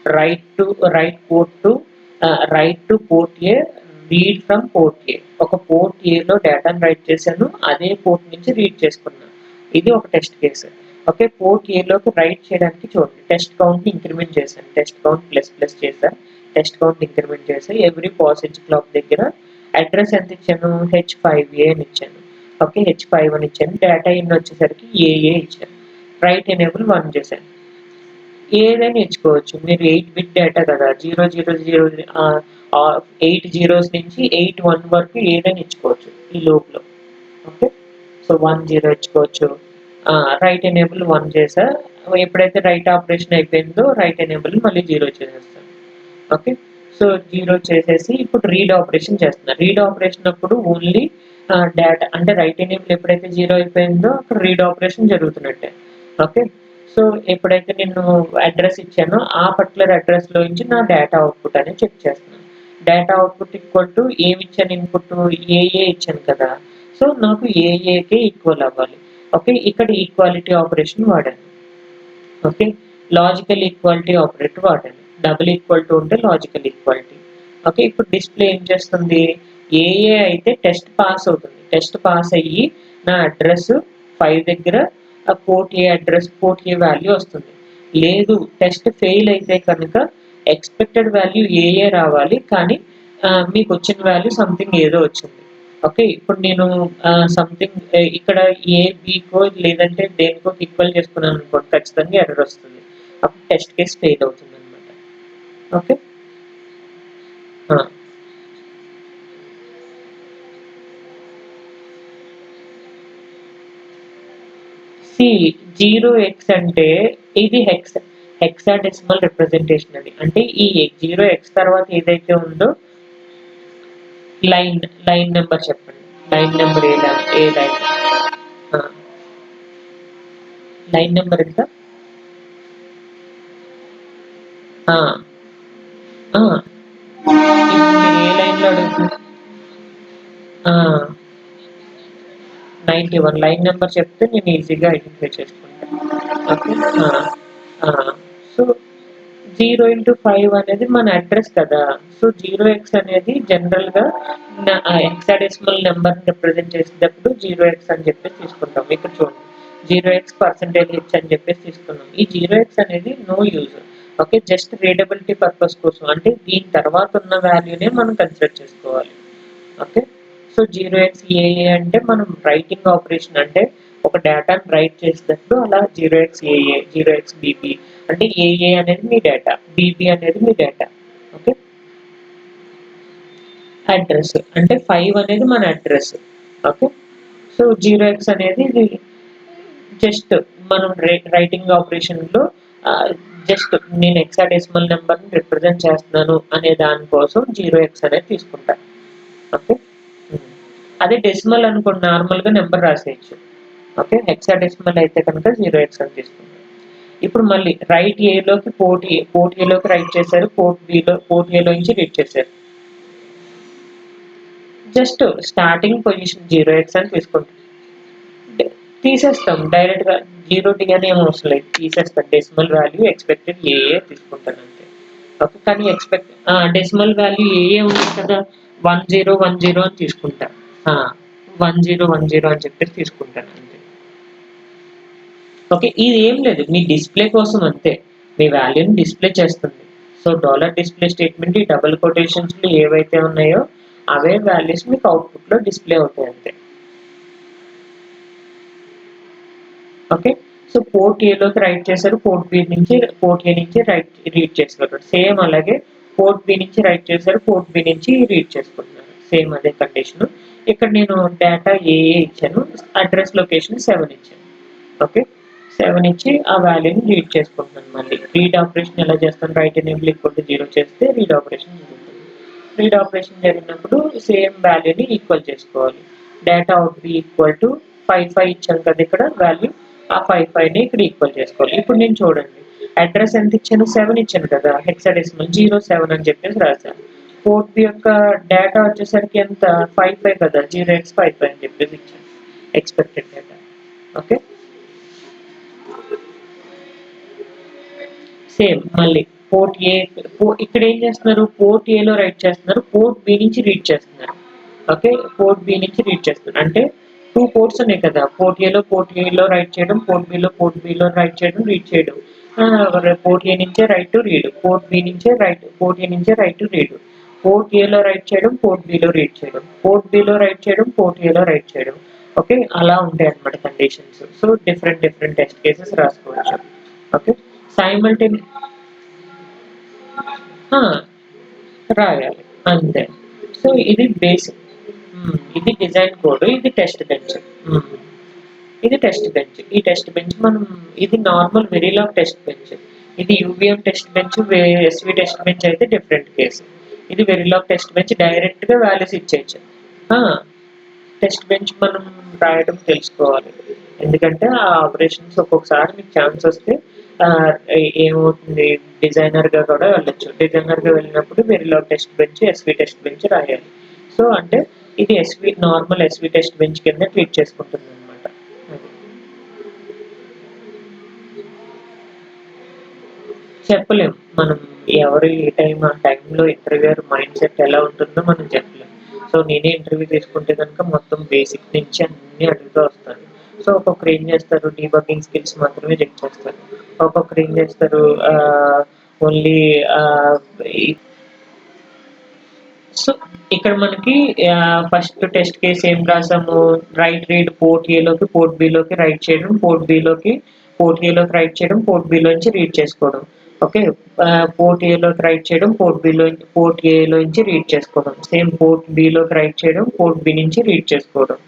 write to write port to write to port A, read from port A. ఒక పోర్ట్ ఏలో డేటాను రైట్ చేశాను. అదే పోర్ట్ నుంచి రీడ్ చేసుకున్నాను. ఇది ఒక టెస్ట్ కేస్. ఓకే. పోర్ట్ ఏలోకి రైట్ చేయడానికి చూడండి. టెస్ట్ కౌంట్‌ని ఇంక్రిమెంట్ చేశాను. టెస్ట్ కౌంట్ ప్లస్ ప్లస్ చేశా. టెస్ట్ కౌంట్ ఇంక్రిమెంట్ చేసి ఎవ్రీ పాసేజ్ క్లాక్ దగ్గర అడ్రెస్ ఎంత ఇచ్చాను? H5A అని ఇచ్చాను. ఓకే. H5 అని ఇచ్చాను. డేటా ఇన్ వచ్చేసరికి ఏఏ ఇచ్చాను. రైట్ ఎనేబుల్ 1 చేశాను. ఏదైనా ఇచ్చుకోవచ్చు. మీరు 8 బిట్ డేటా కదా! 000 8 జీరోస్ నుంచి 8 1 వరకు ఏదైనా ఇచ్చుకోవచ్చు ఈ లూప్‌లో. ఓకే. సో, 1 0 ఇచ్చుకోవచ్చు. రైట్ ఎనేబుల్ 1 చేశా. ఎప్పుడైతే రైట్ ఆపరేషన్ అయిపోయిందో రైట్ ఎనేబుల్ మళ్ళీ 0 చేసేస్తాను. ఓకే. సో, 0 చేసేసి ఇప్పుడు రీడ్ ఆపరేషన్ చేస్తున్నా. రీడ్ ఆపరేషన్ అప్పుడు ఓన్లీ డేటా అంటే రైట్ ఎనేబుల్ ఎప్పుడైతే 0 అయిపోయిందో అక్కడ రీడ్ ఆపరేషన్ జరుగుతున్నట్టే. ఓకే. సో, ఎప్పుడైతే నేను అడ్రెస్ ఇచ్చానో ఆ పర్టిక్యులర్ అడ్రెస్‌లో నుంచి నా డేటా అవుట్‌పుట్ అనేది చెక్ చేస్తున్నాను. డేటా అవుట్‌పుట్ ఈక్వల్ టు ఏమిచ్చాను ఇన్‌పుట్ ఏఏ ఇచ్చాను కదా! సో, నాకు ఏఏకే ఈక్వల్ అవ్వాలి. ఓకే. ఇక్కడ ఈక్వాలిటీ ఆపరేషన్ వాడాను. ఓకే. లాజికల్ ఈక్వాలిటీ ఆపరేటర్ వాడాను. డబుల్ ఈక్వల్ టు ఉంటే లాజికల్ ఈక్వాలిటీ. ఓకే. ఇప్పుడు డిస్‌ప్లే ఏం చేస్తుంది? ఏఏ అయితే టెస్ట్ పాస్ అవుతుంది. టెస్ట్ పాస్ అయ్యి నా అడ్రెస్ 5 దగ్గర port A address, port A value వస్తుంది. లేదు టెస్ట్ ఫెయిల్ అయితే కనుక ఎక్స్‌పెక్టెడ్ వాల్యూ ఏఏ రావాలి. కానీ మీకొచ్చిన వాల్యూ సంథింగ్ ఏదో వచ్చింది. ఓకే. ఇప్పుడు నేను సంథింగ్ ఇక్కడ ఏ, బీకో లేదంటే దేనికో ఈక్వల్ చేసుకున్నాననుకోండి ఖచ్చితంగా ఎర్రర్ వస్తుంది. అప్పుడు టెస్ట్ కేస్ ఫెయిల్ అవుతుందనమాట. ఓకే. ఆ! సి 0x అంటే ఇది హెక్సాడెసిమల్ రిప్రజెంటేషన్ అది. అంటే ఈ 0x తర్వాత ఏదైతే ఉందో లైన్ లైన్ నంబర్ చెప్పండి. లైన్ నంబర్ ఏ లైన్? ఆ! లైన్ నంబర్ ఎంత? ఆ! ఆ! ఇప్పుడు మీరు ఏ లైన్‌లో అడుగుతున్నారు? ఆ! 91 లైన్ నంబర్ చెప్తే నేను ఈజీగా ఐడెంటిఫై చేసుకుంటా. ఓకే. ఆ! ఆ! సో, 0/5 అనేది మన అడ్రెస్ కదా! సో, 0x అనేది జనరల్‌గా హెక్సాడెసిమల్ నంబర్‌ని రిప్రజెంట్ చేసేటప్పుడు 0x అని చెప్పేసి తీసుకుంటాం. ఇక్కడ చూడండి. 0x పర్సెంటేజ్ హెచ్ అని చెప్పేసి తీసుకున్నాం. ఈ 0x అనేది no use. Okay. Just readability purpose కోసం. అంటే దీని తర్వాత ఉన్న వాల్యూనే మనం కన్సిడర్ చేసుకోవాలి. ఓకే. సో, 0x ఏఏ అంటే మనం రైటింగ్ ఆపరేషన్ అంటే ఒక డేటాను రైట్ చేసేటప్పుడు అలా 0xAA 0xBB అంటే ఏఏ అనేది మీ డేటా, బీబీ అనేది మీ డేటా. ఓకే, అడ్రస్ అంటే 5 అనేది మన అడ్రస్. ఓకే, సో 0x అనేది ఇది జస్ట్ మనం రైటింగ్ ఆపరేషన్లో జస్ట్ నేను హెక్సాడెసిమల్ నెంబర్ని రిప్రజెంట్ చేస్తున్నాను అనే దానికోసం 0x అనేది తీసుకుంటాను. ఓకే, అదే డెసిమల్ అనుకోండి నార్మల్గా నెంబర్ రాసేయచ్చు. ఓకే, హెక్సాడెసిమల్ అయితే కనుక 0x అని తీసుకుంటాం. ఇప్పుడు మళ్ళీ రైట్ ఏలోకి పోర్ట్ ఏలోకి రైట్ చేశారు, పోర్ట్ ఏలో నుంచి రీడ్ చేశారు. జస్ట్ స్టార్టింగ్ పొజిషన్ 0x అని తీసుకుంటాం, తీసేస్తాం డైరెక్ట్గా 0t అని ఏం అవసరం లేదు, తీసేస్తాం. డెసిమల్ వాల్యూ ఎక్స్పెక్టెడ్ ఏఏ తీసుకుంటాను అంతే. ఓకే, కానీ డెసిమల్ వాల్యూ ఏఏ ఉంది కదా, 1010 అని తీసుకుంటా, 1010 అని చెప్పేసి తీసుకుంటాను అంతే. ఓకే, ఇది ఏం లేదు, మీ డిస్ప్లే కోసం అంతే, మీ వాల్యూని డిస్ప్లే చేస్తుంది. సో $డిస్ప్లే స్టేట్మెంట్ ఈ డబుల్ కొటేషన్స్లో ఏవైతే ఉన్నాయో అవే వాల్యూస్ మీకు అవుట్పుట్లో డిస్ప్లే అవుతాయి అంతే. ఓకే, సో పోర్ట్ ఏలోకి రైట్ చేశారు, పోర్ట్ ఏ నుంచి రీడ్ చేశారు. సేమ్ అలాగే పోర్ట్ బి నుంచి రైట్ చేశారు, పోర్ట్ బి నుంచి రీడ్ చేసుకుంటున్నారు. సేమ్ అదే కండిషన్. ఇక్కడ నేను డేటా ఏఏ ఇచ్చాను, అడ్రస్ లొకేషన్ 7 ఇచ్చాను. ఓకే, 7 ఇచ్చి ఆ వాల్యూని రీడ్ చేసుకుంటున్నాను. మళ్ళీ రీడ్ ఆపరేషన్ ఎలా చేస్తాను, రైట్ ఎనేబుల్ ఈక్వల్ టు 0 చేస్తే రీడ్ ఆపరేషన్ జరుగుతుంది. రీడ్ ఆపరేషన్ జరిగినప్పుడు సేమ్ వాల్యూని ఈక్వల్ చేసుకోవాలి. Data out B equal to 55 ఇచ్చాను కదా ఇక్కడ వాల్యూ, ఆ 55ని ఇక్కడ ఈక్వల్ చేసుకోవాలి. ఇప్పుడు నేను చూడండి అడ్రస్ ఎంత ఇచ్చాను, 7 ఇచ్చాను కదా, హెక్సాడెసిమల్ 07 అని చెప్పేసి రాశాను. పోర్ట్ బి యొక్క డేటా వచ్చేసరికి ఎంత 55 కదా, 0x55 అని చెప్పేసి ఇచ్చాను ఎక్స్పెక్టెడ్ డేటా. ఓకే, సేమ్ మళ్ళీ పోర్ట్ ఏ ఇక్కడ ఏం చేస్తున్నారు, పోర్ట్ ఏలో రైట్ చేస్తున్నారు, పోర్ట్ బి నుంచి రీడ్ చేస్తున్నారు. ఓకే, పోర్ట్ బి నుంచి రీడ్ చేస్తున్నారు అంటే 2 పోర్ట్స్ ఉన్నాయి కదా, పోర్ట్ ఏలో రైట్ చేయడం, పోర్ట్ బిలో రైట్ చేయడం, రీడ్ చేయడం. పోర్ట్ ఏ నుంచే రైట్ టు రీడ్, పోర్ట్ ఏ నుంచే రైట్ టు రీడ్, పోర్ట్ ఏలో రైట్ చేయడం, పోర్ట్ బిలో రీడ్ చేయడం, పోర్ట్ బిలో రైట్ చేయడం, పోర్ట్ ఏలో రైట్ చేయడం. ఓకే, అలా ఉంటాయి అన్నమాట conditions. So different test cases రాసుకోవచ్చు. ఓకే, సైమల్టేనియస్ రాయాలి అంతే. సో ఇది బేసిక్, ఇది డిజైన్ కోడ్, ఇది టెస్ట్ బెంచ్. ఈ టెస్ట్ బెంచ్ మనం, ఇది నార్మల్ వెరిలాగ్ టెస్ట్ బెంచ్, ఇది UVM test bench, SV test bench అయితే డిఫరెంట్ కేసు. ఇది వెరిలాగ్ టెస్ట్ బెంచ్, డైరెక్ట్గా వాల్యూస్ ఇచ్చేయచ్చు. టెస్ట్ బెంచ్ మనం రాయడం తెలుసుకోవాలి, ఎందుకంటే ఆ ఆపరేషన్స్ ఒక్కొక్కసారి మీకు ఛాన్స్ వస్తే ఏమవుతుంది, డిజైనర్గా కూడా వెళ్ళొచ్చు. డిజైనర్గా వెళ్ళినప్పుడు Verilog test bench, SV test bench రాయాలి. సో అంటే ఇది నార్మల్ ఎస్వి టెస్ట్ బెంచ్ కింద ట్రీట్ చేసుకుంటుంది అనమాట. చెప్పలేం మనం, ఎవరు ఏ ఆ టైంలో ఇంటర్వ్యూయర్ మైండ్ సెట్ ఎలా ఉంటుందో మనం చెప్పలేం. సో నేనే ఇంటర్వ్యూ తీసుకుంటే కనుక మొత్తం బేసిక్ నుంచి అన్ని అడుగుతూ వస్తాను. సో ఒక్కొక్కరు ఏం చేస్తారు, డీబగ్గింగ్ స్కిల్స్ మాత్రమే చెక్ చేస్తారు, ఒక్కొక్కరు ఏం చేస్తారు ఓన్లీ. సో ఇక్కడ మనకి ఫస్ట్ టెస్ట్ కేసు ఏం రాసాము, రీడ్ పోర్ట్ ఏలోకి పోర్ట్ బిలోకి రైట్ చేయడం, పోర్ట్ ఏలోకి రైట్ చేయడం, పోర్ట్ బిలోంచి రీడ్ చేసుకోవడం. ఓకే, పోర్ట్ ఏలోకి రైట్ చేయడం, పోర్ట్ ఏలో నుంచి రీడ్ చేసుకోవడం. సేమ్ పోర్ట్ బిలోకి రైట్ చేయడం, పోర్ట్ బి నుంచి రీడ్ చేసుకోవడం.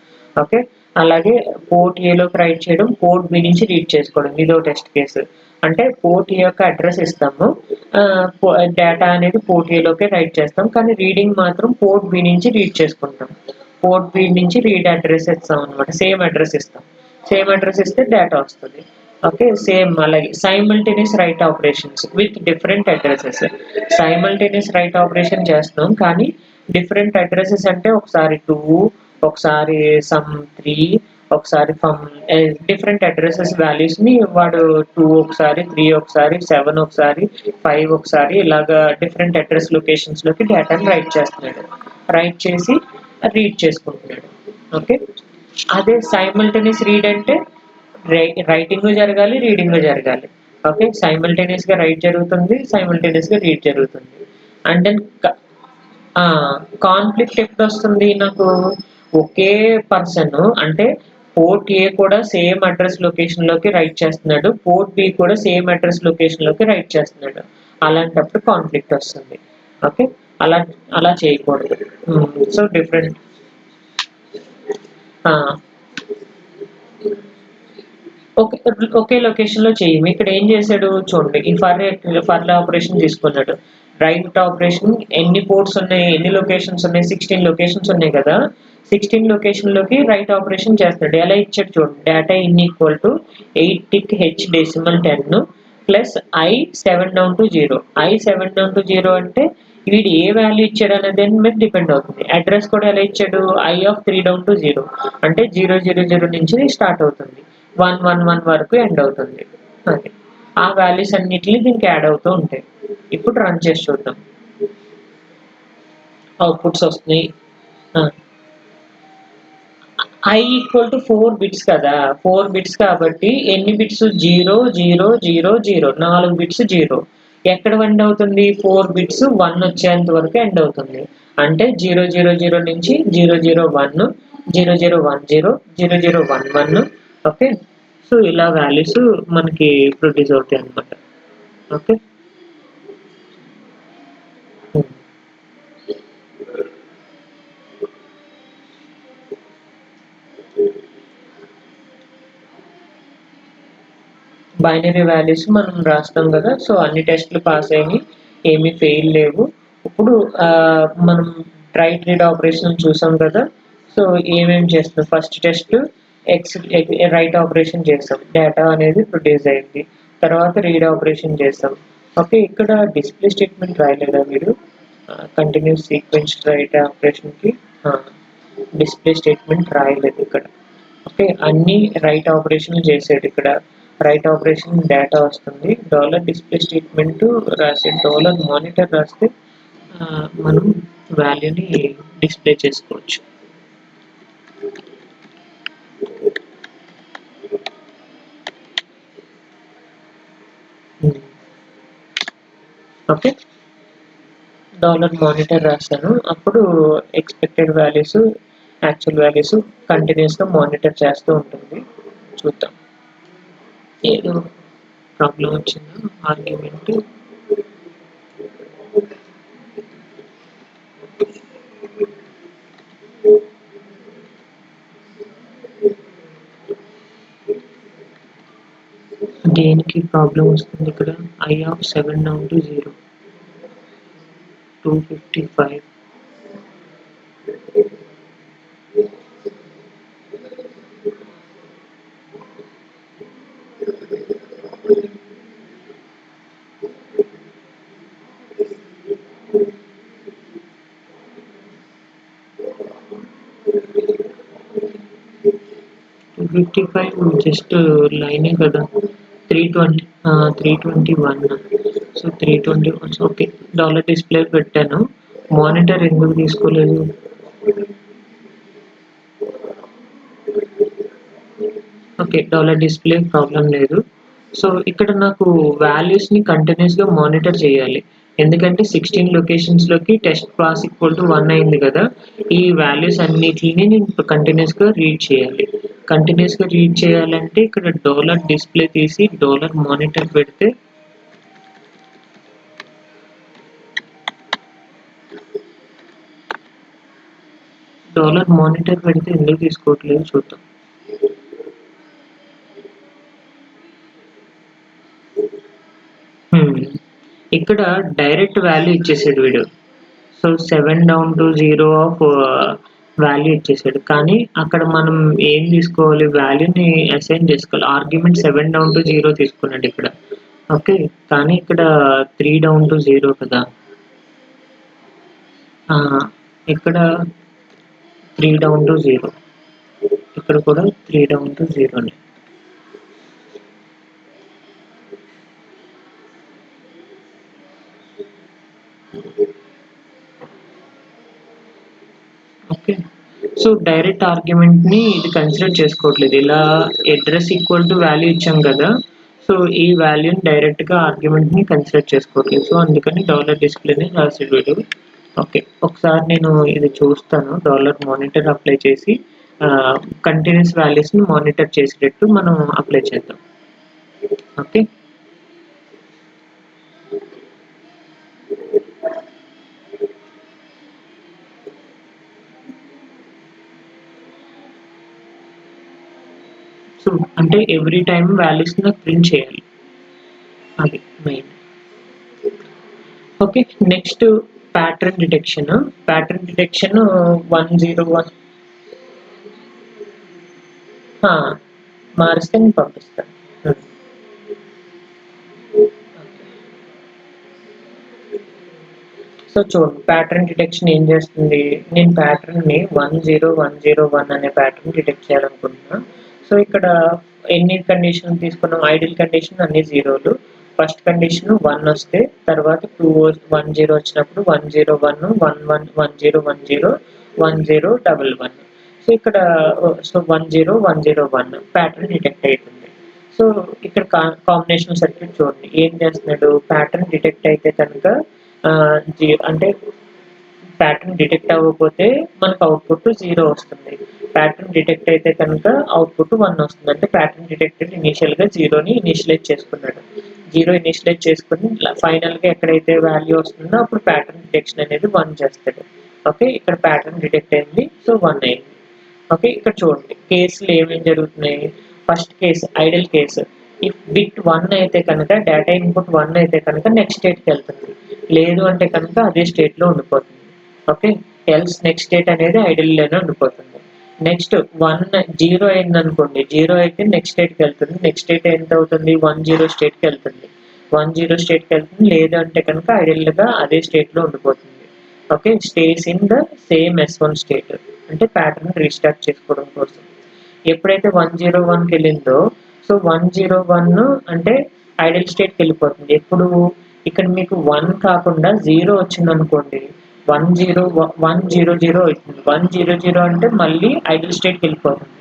ఓకే, అలాగే పోర్ట్ ఏలోకి రైట్ చేయడం, పోర్ట్ బి నుంచి రీడ్ చేసుకోవడం. ఇదో టెస్ట్ కేసు. అంటే పోర్ట్ ఏ యొక్క అడ్రస్ ఇస్తాము, డేటా అనేది పోర్ట్ ఏలోకే రైట్ చేస్తాం, కానీ రీడింగ్ మాత్రం పోర్ట్ బి నుంచి రీడ్ చేసుకుంటాం. పోర్ట్ బి నుంచి రీడ్ అడ్రస్ ఇస్తాం అనమాట, సేమ్ అడ్రస్ ఇస్తాం. సేమ్ అడ్రస్ ఇస్తే డేటా వస్తుంది. ఓకే, సేమ్ అలాగే simultaneous right operations with different addresses. Simultaneous right operation చేస్తున్నాం కానీ డిఫరెంట్ అడ్రసెస్ అంటే ఒకసారి 2, ఒకసారి సమ్ 3, ఒకసారి డిఫరెంట్ అడ్రసెస్ వాల్యూస్ ని వాడు 2 ఒకసారి, 3 ఒకసారి, 7 ఒకసారి, 5 ఒకసారి, ఇలాగా డిఫరెంట్ అడ్రస్ లొకేషన్స్ లోకి డేటాని రైట్ చేస్తున్నాడు. రైట్ చేసి రీడ్ చేసుకుంటున్నాడు. ఓకే, అదే సైమల్టేనియస్ రీడ్ అంటే రైటింగ్ జరగాలి, రీడింగ్ జరగాలి. ఓకే, సైమల్టేనియస్ గా రైట్ జరుగుతుంది, సైమల్టేనియస్ గా రీడ్ జరుగుతుంది. అండ్ దెన్ కాన్ఫ్లిక్ట్ ఎప్పుడు వస్తుంది నాకు, ఒకే పర్సన్ అంటే పోర్ట్ ఏ కూడా సేమ్ అడ్రస్ లొకేషన్ లోకి రైట్ చేస్తున్నాడు, పోర్ట్ బి కూడా సేమ్ అడ్రస్ లొకేషన్ లోకి రైట్ చేస్తున్నాడు. అలాంటప్పుడు కాన్ఫ్లిక్ట్ వస్తుంది. ఓకే, అలా అలా చేయకూడదు. సో డిఫరెంట్ ఒకే ఒకే లొకేషన్ లో చేయము. ఇక్కడ ఏం చేశాడు చూడండి, ఈ ఫర్ ఆపరేషన్ తీసుకున్నాడు. రైట్ ఆపరేషన్ ఎన్ని పోర్ట్స్ ఉన్నాయి, ఎన్ని లొకేషన్స్ ఉన్నాయి, 16 లొకేషన్స్ ఉన్నాయి కదా. 16 లొకేషన్ లోకి రైట్ ఆపరేషన్ చేస్తాడు. ఎలా ఇచ్చాడు చూడండి, data in equal to 8 tick H decimal 10 plus I 7 down to 0. I 7 down to 0 అంటే వీడు ఏ వాల్యూ ఇచ్చాడు అనే దాని మీద డిపెండ్ అవుతుంది. అడ్రస్ కూడా ఎలా ఇచ్చాడు, ఐ ఆఫ్ 3 డౌన్ టు 0 అంటే 000 నుంచి స్టార్ట్ అవుతుంది, 111 వరకు ఎండ్ అవుతుంది. అది ఆ వాల్యూస్ అన్నిటిని దీనికి యాడ్ అవుతూ ఉంటాయి. ఇప్పుడు రన్ చేసి చూద్దాం, అవుట్పుట్స్ వస్తున్నాయి. ఐ ఈక్వల్ టు 4 బిట్స్ కదా, 4 బిట్స్ కాబట్టి ఎన్ని బిట్స్, 0 0 0 0, 4 బిట్స్ 0. ఎక్కడ ఎండ్ అవుతుంది, 4 బిట్స్ 1 వచ్చేంత వరకు ఎండ్ అవుతుంది. అంటే 000 నుంచి 001 0010 0011. ఓకే, సో ఇలా వాల్యూస్ మనకి ప్రొడ్యూస్ అవుతాయి అన్నమాట. ఓకే, బైనరీ వాల్యూస్ మనం రాస్తాం కదా. సో అన్ని టెస్ట్లు పాస్ అయినాయి, ఏమీ ఫెయిల్ లేవు. ఇప్పుడు మనం రైట్ రీడ్ ఆపరేషన్ చూసాం కదా. సో ఏమేమి చేస్తాం, ఫస్ట్ టెస్ట్ రైట్ ఆపరేషన్ చేస్తాం, డేటా అనేది ప్రొడ్యూస్ అయింది. తర్వాత రీడ్ ఆపరేషన్ చేస్తాం. ఓకే, ఇక్కడ డిస్ప్లే స్టేట్మెంట్ రాయలేదా మీరు, కంటిన్యూస్ సీక్వెన్స్ రైట్ ఆపరేషన్కి డిస్ప్లే స్టేట్మెంట్ రాయలేదు ఇక్కడ. ఓకే, అన్ని రైట్ ఆపరేషన్ చేసాడు. ఇక్కడ రైట్ ఆపరేషన్ డేటా వస్తుంది, డాలర్ డిస్ప్లే స్టేట్మెంట్ రాసి డాలర్ మానిటర్ రాస్తే మనం వాల్యూని డిస్ప్లే చేసుకోవచ్చు. ఓకే, డాలర్ మానిటర్ రాస్తాను, అప్పుడు ఎక్స్పెక్టెడ్ వాల్యూస్ యాక్చువల్ వాల్యూస్ కంటిన్యూస్గా మానిటర్ చేస్తూ ఉంటుంది. చూద్దాం, ఏదో ప్రాబ్లం వచ్చిందా, ఆర్గ్యుమెంట్ దేనికి ప్రాబ్లం వస్తుంది ఇక్కడ, I of 7 down to 0 255. Just లైనే కదా, 320 321. సో 321. ఓకే, డాలర్ డిస్ప్లే పెట్టాను, మానిటర్ ఎందుకు తీసుకోలేదు. ఓకే, డాలర్ డిస్ప్లే ప్రాబ్లం లేదు. సో ఇక్కడ నాకు వాల్యూస్ని కంటిన్యూస్గా మానిటర్ చేయాలి, ఎందుకంటే 16 లొకేషన్స్లోకి టెస్ట్ పాస్ ఈక్వల్ టు 1 అయింది కదా. ఈ వాల్యూస్ అన్నిటిని నేను కంటిన్యూస్గా రీడ్ చేయాలి. కంటిన్యూస్గా రీడ్ చేయాలంటే ఇక్కడ డాలర్ డిస్ప్లే తీసి డాలర్ మానిటర్ పెడితే ఎందుకు తీసుకోవట్లేదు చూద్దాం. ఇక్కడ డైరెక్ట్ వాల్యూ ఇచ్చేసాడు వీడు. So 7 down to 0 of value ఇచ్చేసాడు, కానీ అక్కడ మనం ఏం తీసుకోవాలి, వాల్యూని అసైన్ చేసుకోవాలి. ఆర్గ్యుమెంట్ 7 డౌన్ టు 0 తీసుకున్నాడు ఇక్కడ. ఓకే, కానీ ఇక్కడ 3 డౌన్ టు 0 కదా, ఇక్కడ 3 డౌన్ టు 0, ఇక్కడ కూడా 3 డౌన్ టు 0నే. ఓకే, సో డైరెక్ట్ ఆర్గ్యుమెంట్ని ఇది కన్సిడర్ చేసుకోవట్లేదు. ఇలా అడ్రస్ ఈక్వల్ టు వాల్యూ ఇచ్చాం కదా, సో ఈ వాల్యూని డైరెక్ట్గా ఆర్గ్యుమెంట్ని కన్సిడర్ చేసుకోవట్లేదు. సో అందుకని డాలర్ డిస్ప్లేని రాసాడు వీడు. ఓకే, ఒకసారి నేను ఇది చూస్తాను, డాలర్ మానిటర్ అప్లై చేసి కంటిన్యూస్ వాల్యూస్ని మానిటర్ చేసేటట్టు మనం అప్లై చేద్దాం. ఓకే. సో అంటే ఎవ్రీ టైం వాల్యూస్ని ప్రింట్ చేయాలి, అది main. Okay. Next pattern detection. Pattern detection 101 మారిస్తే నేను పంపిస్తాను. సో చూడండి, ప్యాటర్న్ డిటెక్షన్ ఏం చేస్తుంది, నేను ప్యాటర్న్ని 10101 అనే ప్యాటర్న్ డిటెక్ట్ చేయాలనుకుంటున్నా. సో ఇక్కడ ఎన్ని కండిషన్ తీసుకున్నాం, ఐడియల్ కండిషన్ అన్ని జీరోలు. ఫస్ట్ కండిషన్ 1 వస్తే తర్వాత 10 వచ్చినప్పుడు 101 11 1010 1011. సో ఇక్కడ 10101 ప్యాటర్న్ డిటెక్ట్ అవుతుంది. సో ఇక్కడ కాంబినేషన్ సర్క్యూట్ చూడండి, ఏం చేస్తున్నాడు, ప్యాటర్న్ డిటెక్ట్ అయితే కనుక అంటే ప్యాటర్న్ డిటెక్ట్ అవ్వకపోతే మనకు అవుట్పుట్ 0 వస్తుంది. ప్యాటర్న్ డిటెక్ట్ అయితే కనుక అవుట్పుట్ 1 వస్తుంది. అంటే ప్యాటర్న్ డిటెక్టెడ్ ఇనీషియల్గా 0ని ఇనిషియలైజ్ చేసుకున్నాడు. 0 ఇనిషియలైజ్ చేసుకుని ఫైనల్గా ఎక్కడైతే వాల్యూ వస్తుందో అప్పుడు ప్యాటర్న్ డిటెక్షన్ అనేది 1 చేస్తాడు. ఓకే, ఇక్కడ ప్యాటర్న్ డిటెక్ట్ అయింది, సో 1 అయింది. ఓకే, ఇక్కడ చూడండి కేసులు ఏమేమి జరుగుతున్నాయి. First case Idol case, if bit 1 అయితే కనుక డేటా ఇన్పుట్ 1 అయితే కనుక నెక్స్ట్ స్టేట్కి వెళ్తుంది, లేదు అంటే కనుక అదే స్టేట్లో ఉండిపోతుంది. ఓకే, ఎల్స్ నెక్స్ట్ స్టేట్ అనేది ఐడల్లోనే ఉండిపోతుంది. నెక్స్ట్ 0 అయింది అనుకోండి, 0 అయితే నెక్స్ట్ స్టేట్కి వెళ్తుంది. నెక్స్ట్ స్టేట్ ఎంత అవుతుంది, 10 స్టేట్కి వెళ్తుంది. 10 స్టేట్కి వెళ్తుంది, లేదు అంటే కనుక ఐడల్గా అదే స్టేట్లో ఉండిపోతుంది. Okay, stays in the same S1 state, అంటే ప్యాటర్న్ రీస్టార్ట్ చేసుకోవడం కోసం. ఎప్పుడైతే 101కి వెళ్ళిందో, సో 101 అంటే ఐడల్ స్టేట్కి వెళ్ళిపోతుంది. ఎప్పుడు ఇక్కడ మీకు 1 కాకుండా 0 వచ్చింది అనుకోండి, 100 అవుతుంది. 100 అంటే మళ్ళీ ఐడల్ స్టేట్కి వెళ్ళిపోతుంది.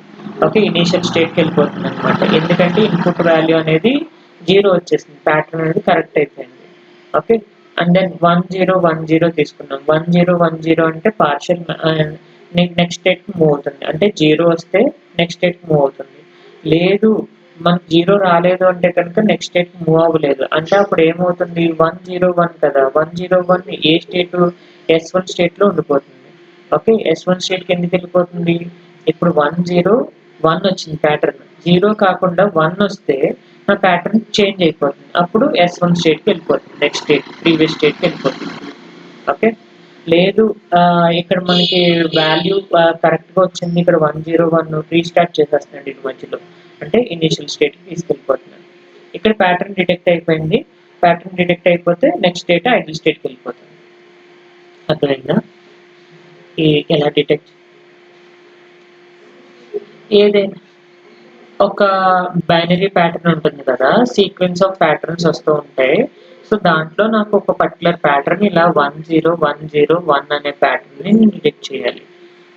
ఓకే, ఇనీషియల్ స్టేట్కి వెళ్ళిపోతుంది అనమాట. ఎందుకంటే ఇన్పుట్ వాల్యూ అనేది 0 వచ్చేసింది, ప్యాటర్న్ అనేది కరెక్ట్ అయిపోయింది. ఓకే, అండ్ దెన్ 1010 తీసుకున్నాం. 1010 అంటే పార్షియల్ నెక్స్ట్ స్టేట్కి మూవ్ అవుతుంది. అంటే 0 వస్తే నెక్స్ట్ స్టేట్కి మూవ్ అవుతుంది. లేదు మనకు 0 రాలేదు అంటే కనుక నెక్స్ట్ స్టేట్కి మూవ్ అవ్వలేదు. అంటే అప్పుడు ఏమవుతుంది, 101 కదా, 101 ఏ స్టేట్, S1 స్టేట్లో ఉండిపోతుంది. ఓకే, S1 స్టేట్కి ఎందుకు వెళ్ళిపోతుంది, ఇప్పుడు 101 వచ్చింది ప్యాటర్న్, 0 కాకుండా 1 వస్తే నా ప్యాటర్న్ చేంజ్ అయిపోతుంది. అప్పుడు S1 స్టేట్కి వెళ్ళిపోతుంది, నెక్స్ట్ స్టేట్ ప్రీవియస్ స్టేట్కి వెళ్ళిపోతుంది. ఓకే, లేదు ఇక్కడ మనకి వాల్యూ కరెక్ట్గా వచ్చింది, ఇక్కడ 101 రీస్టార్ట్ చేసేస్తున్నాడు ఇది మధ్యలో, అంటే ఇనిషియల్ స్టేట్కి తీసుకెళ్ళిపోతున్నాడు. ఇక్కడ ప్యాటర్న్ డిటెక్ట్ అయిపోయింది. ప్యాటర్న్ డిటెక్ట్ అయిపోతే నెక్స్ట్ స్టేట్ ఐడల్ స్టేట్కి వెళ్ళిపోతుంది. అర్థమైందా ఎలా డిటెక్ట్, ఏదైనా ఒక బైనరీ ప్యాటర్న్ ఉంటుంది కదా, సీక్వెన్స్ ఆఫ్ ప్యాటర్న్స్ వస్తూ ఉంటాయి. సో దాంట్లో నాకు ఒక పర్టికులర్ ప్యాటర్న్ ఇలా 10101 అనే ప్యాటర్న్ని నేను డిటెక్ట్ చేయాలి.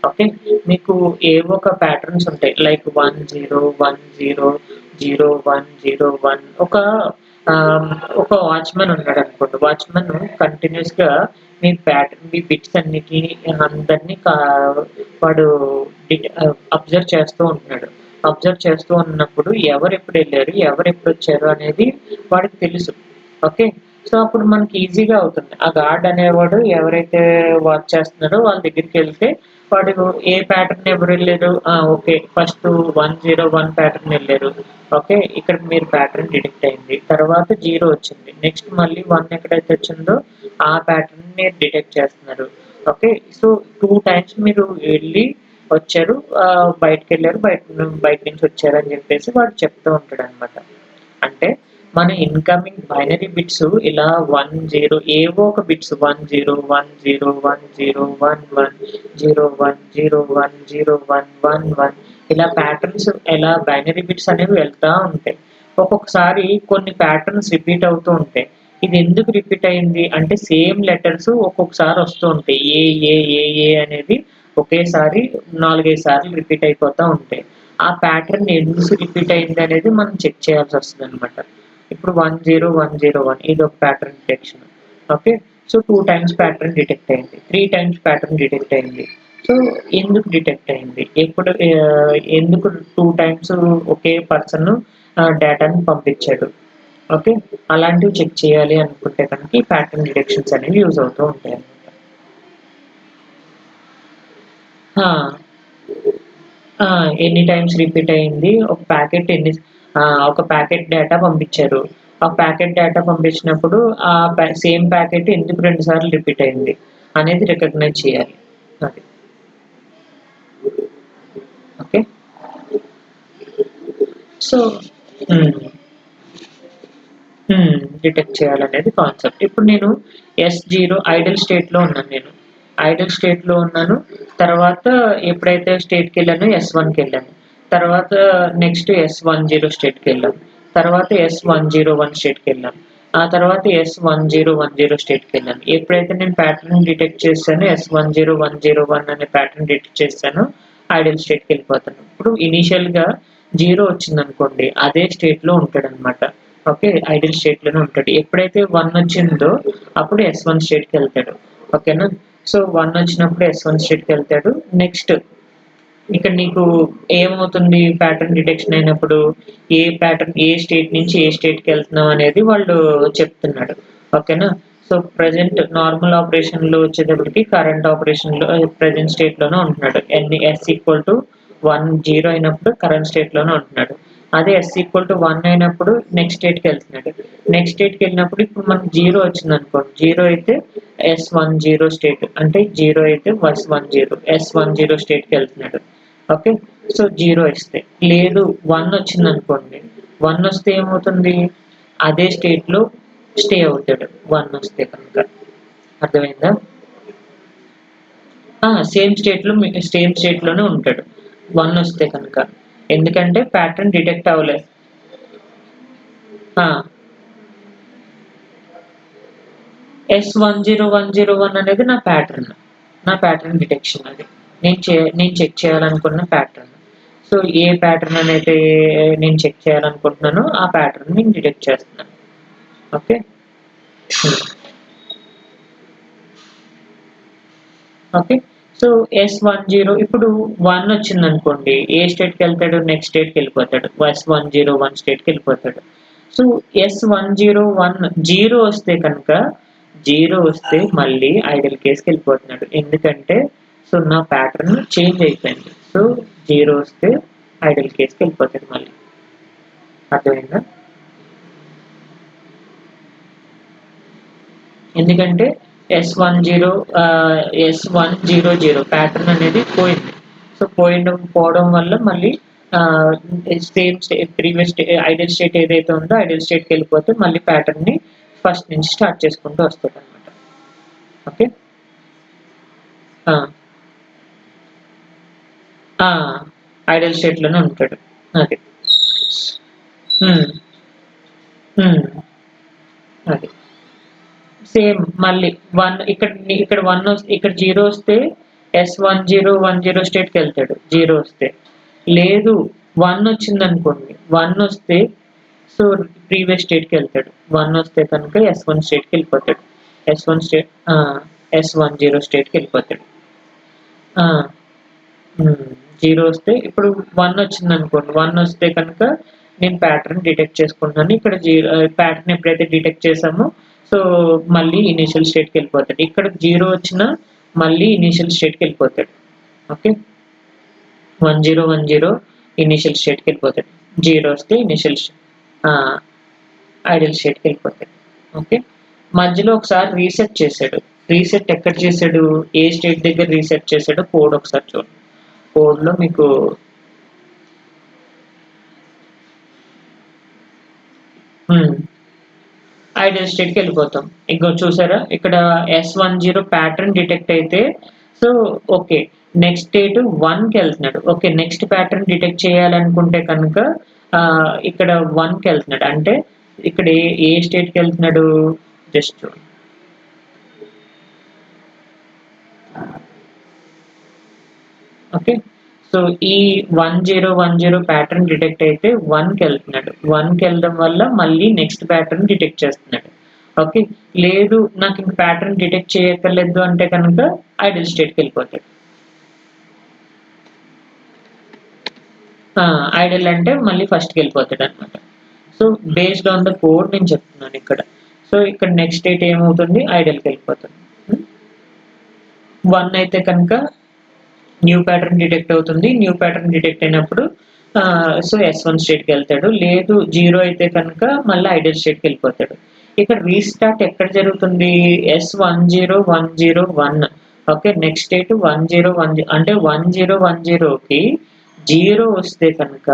ఓకే, మీకు ఏవో ఒక ప్యాటర్న్స్ ఉంటాయి, లైక్ 10100101. ఒక వాచ్మెన్ ఉన్నాడు అనుకోండి, వాచ్మెన్ కంటిన్యూస్గా మీ బిట్స్ అన్నిటిని అందరినీ వాడు అబ్జర్వ్ చేస్తూ ఉంటున్నాడు. అబ్జర్వ్ చేస్తూ ఉన్నప్పుడు ఎవరు ఎప్పుడు వెళ్ళారు, ఎవరు ఎప్పుడు వచ్చారు అనేది వాడికి తెలుసు. ఓకే, సో అప్పుడు మనకి ఈజీగా అవుతుంది. ఆ గార్డ్ అనేవాడు ఎవరైతే వాచ్ చేస్తున్నారో వాళ్ళ దగ్గరికి వెళ్తే వాడు ఏ ప్యాటర్న్ ఎవరు వెళ్ళారు, ఓకే ఫస్ట్ 101 ప్యాటర్న్ వెళ్ళారు. ఓకే, ఇక్కడ మీరు ప్యాటర్న్ డిటెక్ట్ అయింది, తర్వాత 0 వచ్చింది, నెక్స్ట్ మళ్ళీ 1 ఎక్కడైతే వచ్చిందో ఆ ప్యాటర్న్ మీరు డిటెక్ట్ చేస్తున్నారు. ఓకే, సో 2 టైమ్స్ మీరు వెళ్ళి వచ్చారు, బయటకు వెళ్ళారు, బయట నుంచి వచ్చారు అని చెప్పేసి వాడు చెప్తూ ఉంటాడు అనమాట. అంటే మన ఇన్కమింగ్ బైనరీ బిట్స్ ఇలా 10 ఏవో ఒక బిట్స్ 10101101010111 ఇలా ప్యాటర్న్స్, ఇలా బైనరీ బిట్స్ అనేవి వెళ్తూ ఉంటాయి. ఒక్కొక్కసారి కొన్ని ప్యాటర్న్స్ రిపీట్ అవుతూ ఉంటాయి. ఇది ఎందుకు రిపీట్ అయింది అంటే సేమ్ లెటర్స్ ఒక్కొక్కసారి వస్తూ ఉంటాయి. ఏ అనేది ఒకేసారి 4-5 సార్లు రిపీట్ అయిపోతూ ఉంటాయి. ఆ ప్యాటర్న్ ఎందుకు రిపీట్ అయింది అనేది మనం చెక్ చేయాల్సి వస్తుంది అనమాట. ఇప్పుడు 10101 ఇది ఒక pattern detection. Okay, so 2 times pattern detect అయింది, 3 టైమ్స్ ప్యాటర్న్ డిటెక్ట్ అయింది, సో ఎందుకు డిటెక్ట్ అయింది, ఎప్పుడు ఎందుకు 2 టైమ్స్ ఒకే పర్సన్ డేటాని పంపించాడు. ఓకే, అలాంటివి చెక్ చేయాలి అనుకుంటే కనుక ఈ ప్యాటర్న్ డిటెక్షన్స్ అనేవి యూజ్ అవుతూ ఉంటాయి అన్నమాట. ఎన్ని టైమ్స్ రిపీట్ అయింది, ఒక ప్యాకెట్ డేటా పంపించారు. ఆ ప్యాకెట్ డేటా పంపించినప్పుడు ఆ సేమ్ ప్యాకెట్ ఎందుకు 2 సార్లు రిపీట్ అయింది అనేది రికగ్నైజ్ చేయాలి. అది. ఓకే. సో హ్మ్. డిటెక్ట్ చేయాలనేది కాన్సెప్ట్. ఇప్పుడు నేను S0 ఐడిల్ స్టేట్‌లో ఉన్నాను నేను. ఐడిల్ స్టేట్‌లో ఉన్నాను. తర్వాత ఎప్పుడైతే స్టేట్‌కెళ్ళానో S1కెళ్ళాను. తర్వాత నెక్స్ట్ S10 స్టేట్‌కెళ్ళాం. తర్వాత S101 స్టేట్‌కెళ్ళాం. ఆ తర్వాత S1010 స్టేట్‌కెళ్ళాను. ఎప్పుడైతే నేను ప్యాటర్న్ డిటెక్ట్ చేశానో S10101 అనే ప్యాటర్న్ డిటెక్ట్ చేశానో ఐడిల్ స్టేట్‌కెళ్ళిపోతాను. ఇప్పుడు ఇనీషియల్‌గా 0 వచ్చిందనుకోండి అదే స్టేట్‌లో ఉంటాడనమాట. ఓకే, ఐడిల్ స్టేట్‌లోనే ఉంటాడు. ఎప్పుడైతే 1 వచ్చిందో అప్పుడు S1 స్టేట్‌కెళ్తాడు. ఓకేనా? సో 1 వచ్చినప్పుడు S1 స్టేట్‌కెళ్తాడు. నెక్స్ట్ ఇక్కడ నీకు ఏమవుతుంది ప్యాటర్న్ డిటెక్షన్ అయినప్పుడు, ఏ స్టేట్ నుంచి ఏ స్టేట్‌కెళ్తున్నాం అనేది వాళ్ళు చెప్తున్నాడు. ఓకేనా? సో ప్రెజెంట్ నార్మల్ ఆపరేషన్‌లో వచ్చేటప్పటికి కరెంట్ ఆపరేషన్‌లో ప్రెజెంట్ స్టేట్‌లోనే ఉంటున్నాడు. S=1 0 అయినప్పుడు కరెంట్ స్టేట్‌లోనే ఉంటున్నాడు. అదే S=1 అయినప్పుడు నెక్స్ట్ స్టేట్‌కెళ్తున్నాడు. నెక్స్ట్ స్టేట్‌కెళ్ళినప్పుడు ఇప్పుడు మనకు 0 వచ్చిందనుకోండి. 0 అయితే S10 స్టేట్ అంటే 0 అయితే S10 స్టేట్‌కెళ్తున్నాడు. ఓకే. సో 0 ఇస్తే. లేదు 1 వచ్చిందనుకోండి. 1 వస్తే ఏమవుతుంది? అదే స్టేట్‌లో స్టే అవుతాడు 1 వస్తే కనుక. అర్థమైందా? సేమ్ స్టేట్‌లోనే ఉంటాడు 1 వస్తే కనుక. ఎందుకంటే ప్యాటర్న్ డిటెక్ట్ అవ్వలేదు. ఆ! S10101 అనేది నా ప్యాటర్న్ డిటెక్షన్ అది. నేను చెక్ చేయాలనుకున్న ప్యాటర్న్. సో, ఏ ప్యాటర్న్ అనేది నేను చెక్ చేయాలనుకుంటున్నానో ఆ ప్యాటర్న్ నేను డిటెక్ట్ చేస్తున్నాను. ఓకే. హ్మ్. ఓకే. సో, S10 ఇప్పుడు 1 వచ్చిందనుకోండి. ఏ స్టేట్‌కెళ్తాడు? నెక్స్ట్ స్టేట్‌కెళ్ళిపోతాడు. S101 స్టేట్‌కెళ్ళిపోతాడు. సో, S101 0 వస్తే కనుక 0 వస్తే మళ్ళీ ఐడిల్ కేస్‌కెళ్ళిపోతున్నాడు. ఎందుకంటే సో, నా ప్యాటర్న్ చేంజ్ అయిపోయింది. సో, 0 వస్తే ఐడిల్ కేస్‌కెళ్ళిపోతాడు మళ్ళీ. అర్థమైందా? ఎందుకంటే S100 ప్యాటర్న్ అనేది పోయింది. సో, పోవడం వల్ల మళ్ళీ ఆహ్, ప్రీవియస్ ఐడియల్ స్టేట్ ఏదైతే ఉందో ఐడియల్ స్టేట్‌కెళ్ళిపోతే మళ్ళీ ప్యాటర్న్‌ని ఫస్ట్ నుంచి స్టార్ట్ చేసుకుంటూ వస్తాడనమాట. ఓకే. ఆ! ఆ! ఐడియల్ స్టేట్‌లోనే ఉంటాడు. అది. హ్మ్. హ్మ్. అది. సేమ్ మళ్ళీ 1 ఇక్కడ 1 ఇక్కడ 0 వస్తే S1010 స్టేట్‌కెళ్తాడు 0 వస్తే. లేదు 1 వచ్చిందనుకోండి. 1 వస్తే సో, ప్రీవియస్ స్టేట్‌కెళ్తాడు. 1 వస్తే కనుక S1 స్టేట్‌కెళ్ళిపోతాడు. S1 స్టేట్ ఆ! S10 స్టేట్‌కెళ్ళిపోతాడు. ఆ! హ్మ్. 0 వస్తే ఇప్పుడు 1 వచ్చిందనుకోండి. 1 వస్తే కనుక నేను ప్యాటర్న్ డిటెక్ట్ చేసుకుంటున్నాను. ఇక్కడ ప్యాటర్న్ ఎప్పుడైతే డిటెక్ట్ చేసామో సో, మళ్ళీ ఇనీషియల్ స్టేట్‌కెళ్ళిపోతాడు. ఇక్కడ 0 వచ్చినా మళ్ళీ ఇనీషియల్ స్టేట్‌కెళ్ళిపోతాడు. ఓకే. 1010 ఇనీషియల్ స్టేట్‌కెళ్ళిపోతాడు. 0 వస్తే ఆ! ఐడియల్ స్టేట్‌కెళ్ళిపోతాడు. ఓకే. మధ్యలో ఒకసారి రీసెట్ చేసాడు. రీసెట్ ఎక్కడ చేసాడు? ఏ స్టేట్ దగ్గర రీసెట్ చేసాడో కోడ్ ఒకసారి చూడండి. కోడ్‌లో మీకు హ్మ్. ఐడియల్ స్టేట్‌కెళ్ళిపోతాం. ఇగో చూసారా? ఇక్కడ S10 ప్యాటర్న్ డిటెక్ట్ అయితే సో, ఓకే. నెక్స్ట్ స్టేట్ 1కెళ్తున్నాడు. ఓకే. నెక్స్ట్ ప్యాటర్న్ డిటెక్ట్ చేయాలనుకుంటే కనుక ఇక్కడ 1కెళ్తున్నాడు. అంటే ఇక్కడ ఏ స్టేట్‌కెళ్తున్నాడు? జస్ట్ చూడండి. ఓకే. సో, ఈ 1010 ప్యాటర్న్ డిటెక్ట్ అయితే 1కెళ్తున్నాడు. 1కెళ్ళడం వల్ల మళ్ళీ నెక్స్ట్ ప్యాటర్న్ డిటెక్ట్ చేస్తున్నాడు. ఓకే. లేదు నాకింక ప్యాటర్న్ డిటెక్ట్ చేయక్కర్లేదు అంటే కనుక ఐడిల్ స్టేట్‌కెళ్ళిపోతాడు. ఐడల్ అంటే మళ్ళీ ఫస్ట్కి వెళ్ళిపోతాడు అనమాట. So based on the code నేను చెప్తున్నాను ఇక్కడ. సో ఇక్కడ నెక్స్ట్ స్టేట్ ఏమవుతుంది, ఐడల్కి వెళ్ళిపోతుంది. 1 అయితే కనుక న్యూ ప్యాటర్న్ డిటెక్ట్ అవుతుంది. న్యూ ప్యాటర్న్ డిటెక్ట్ అయినప్పుడు సో S1 స్టేట్కి వెళ్తాడు. లేదు 0 అయితే కనుక మళ్ళీ ఐడల్ స్టేట్కి వెళ్ళిపోతాడు. ఇక్కడ రీస్టార్ట్ ఎక్కడ జరుగుతుంది, S101010 ఓకే. నెక్స్ట్ స్టేట్ 1010 అంటే 1010కి 0 వస్తే కనుక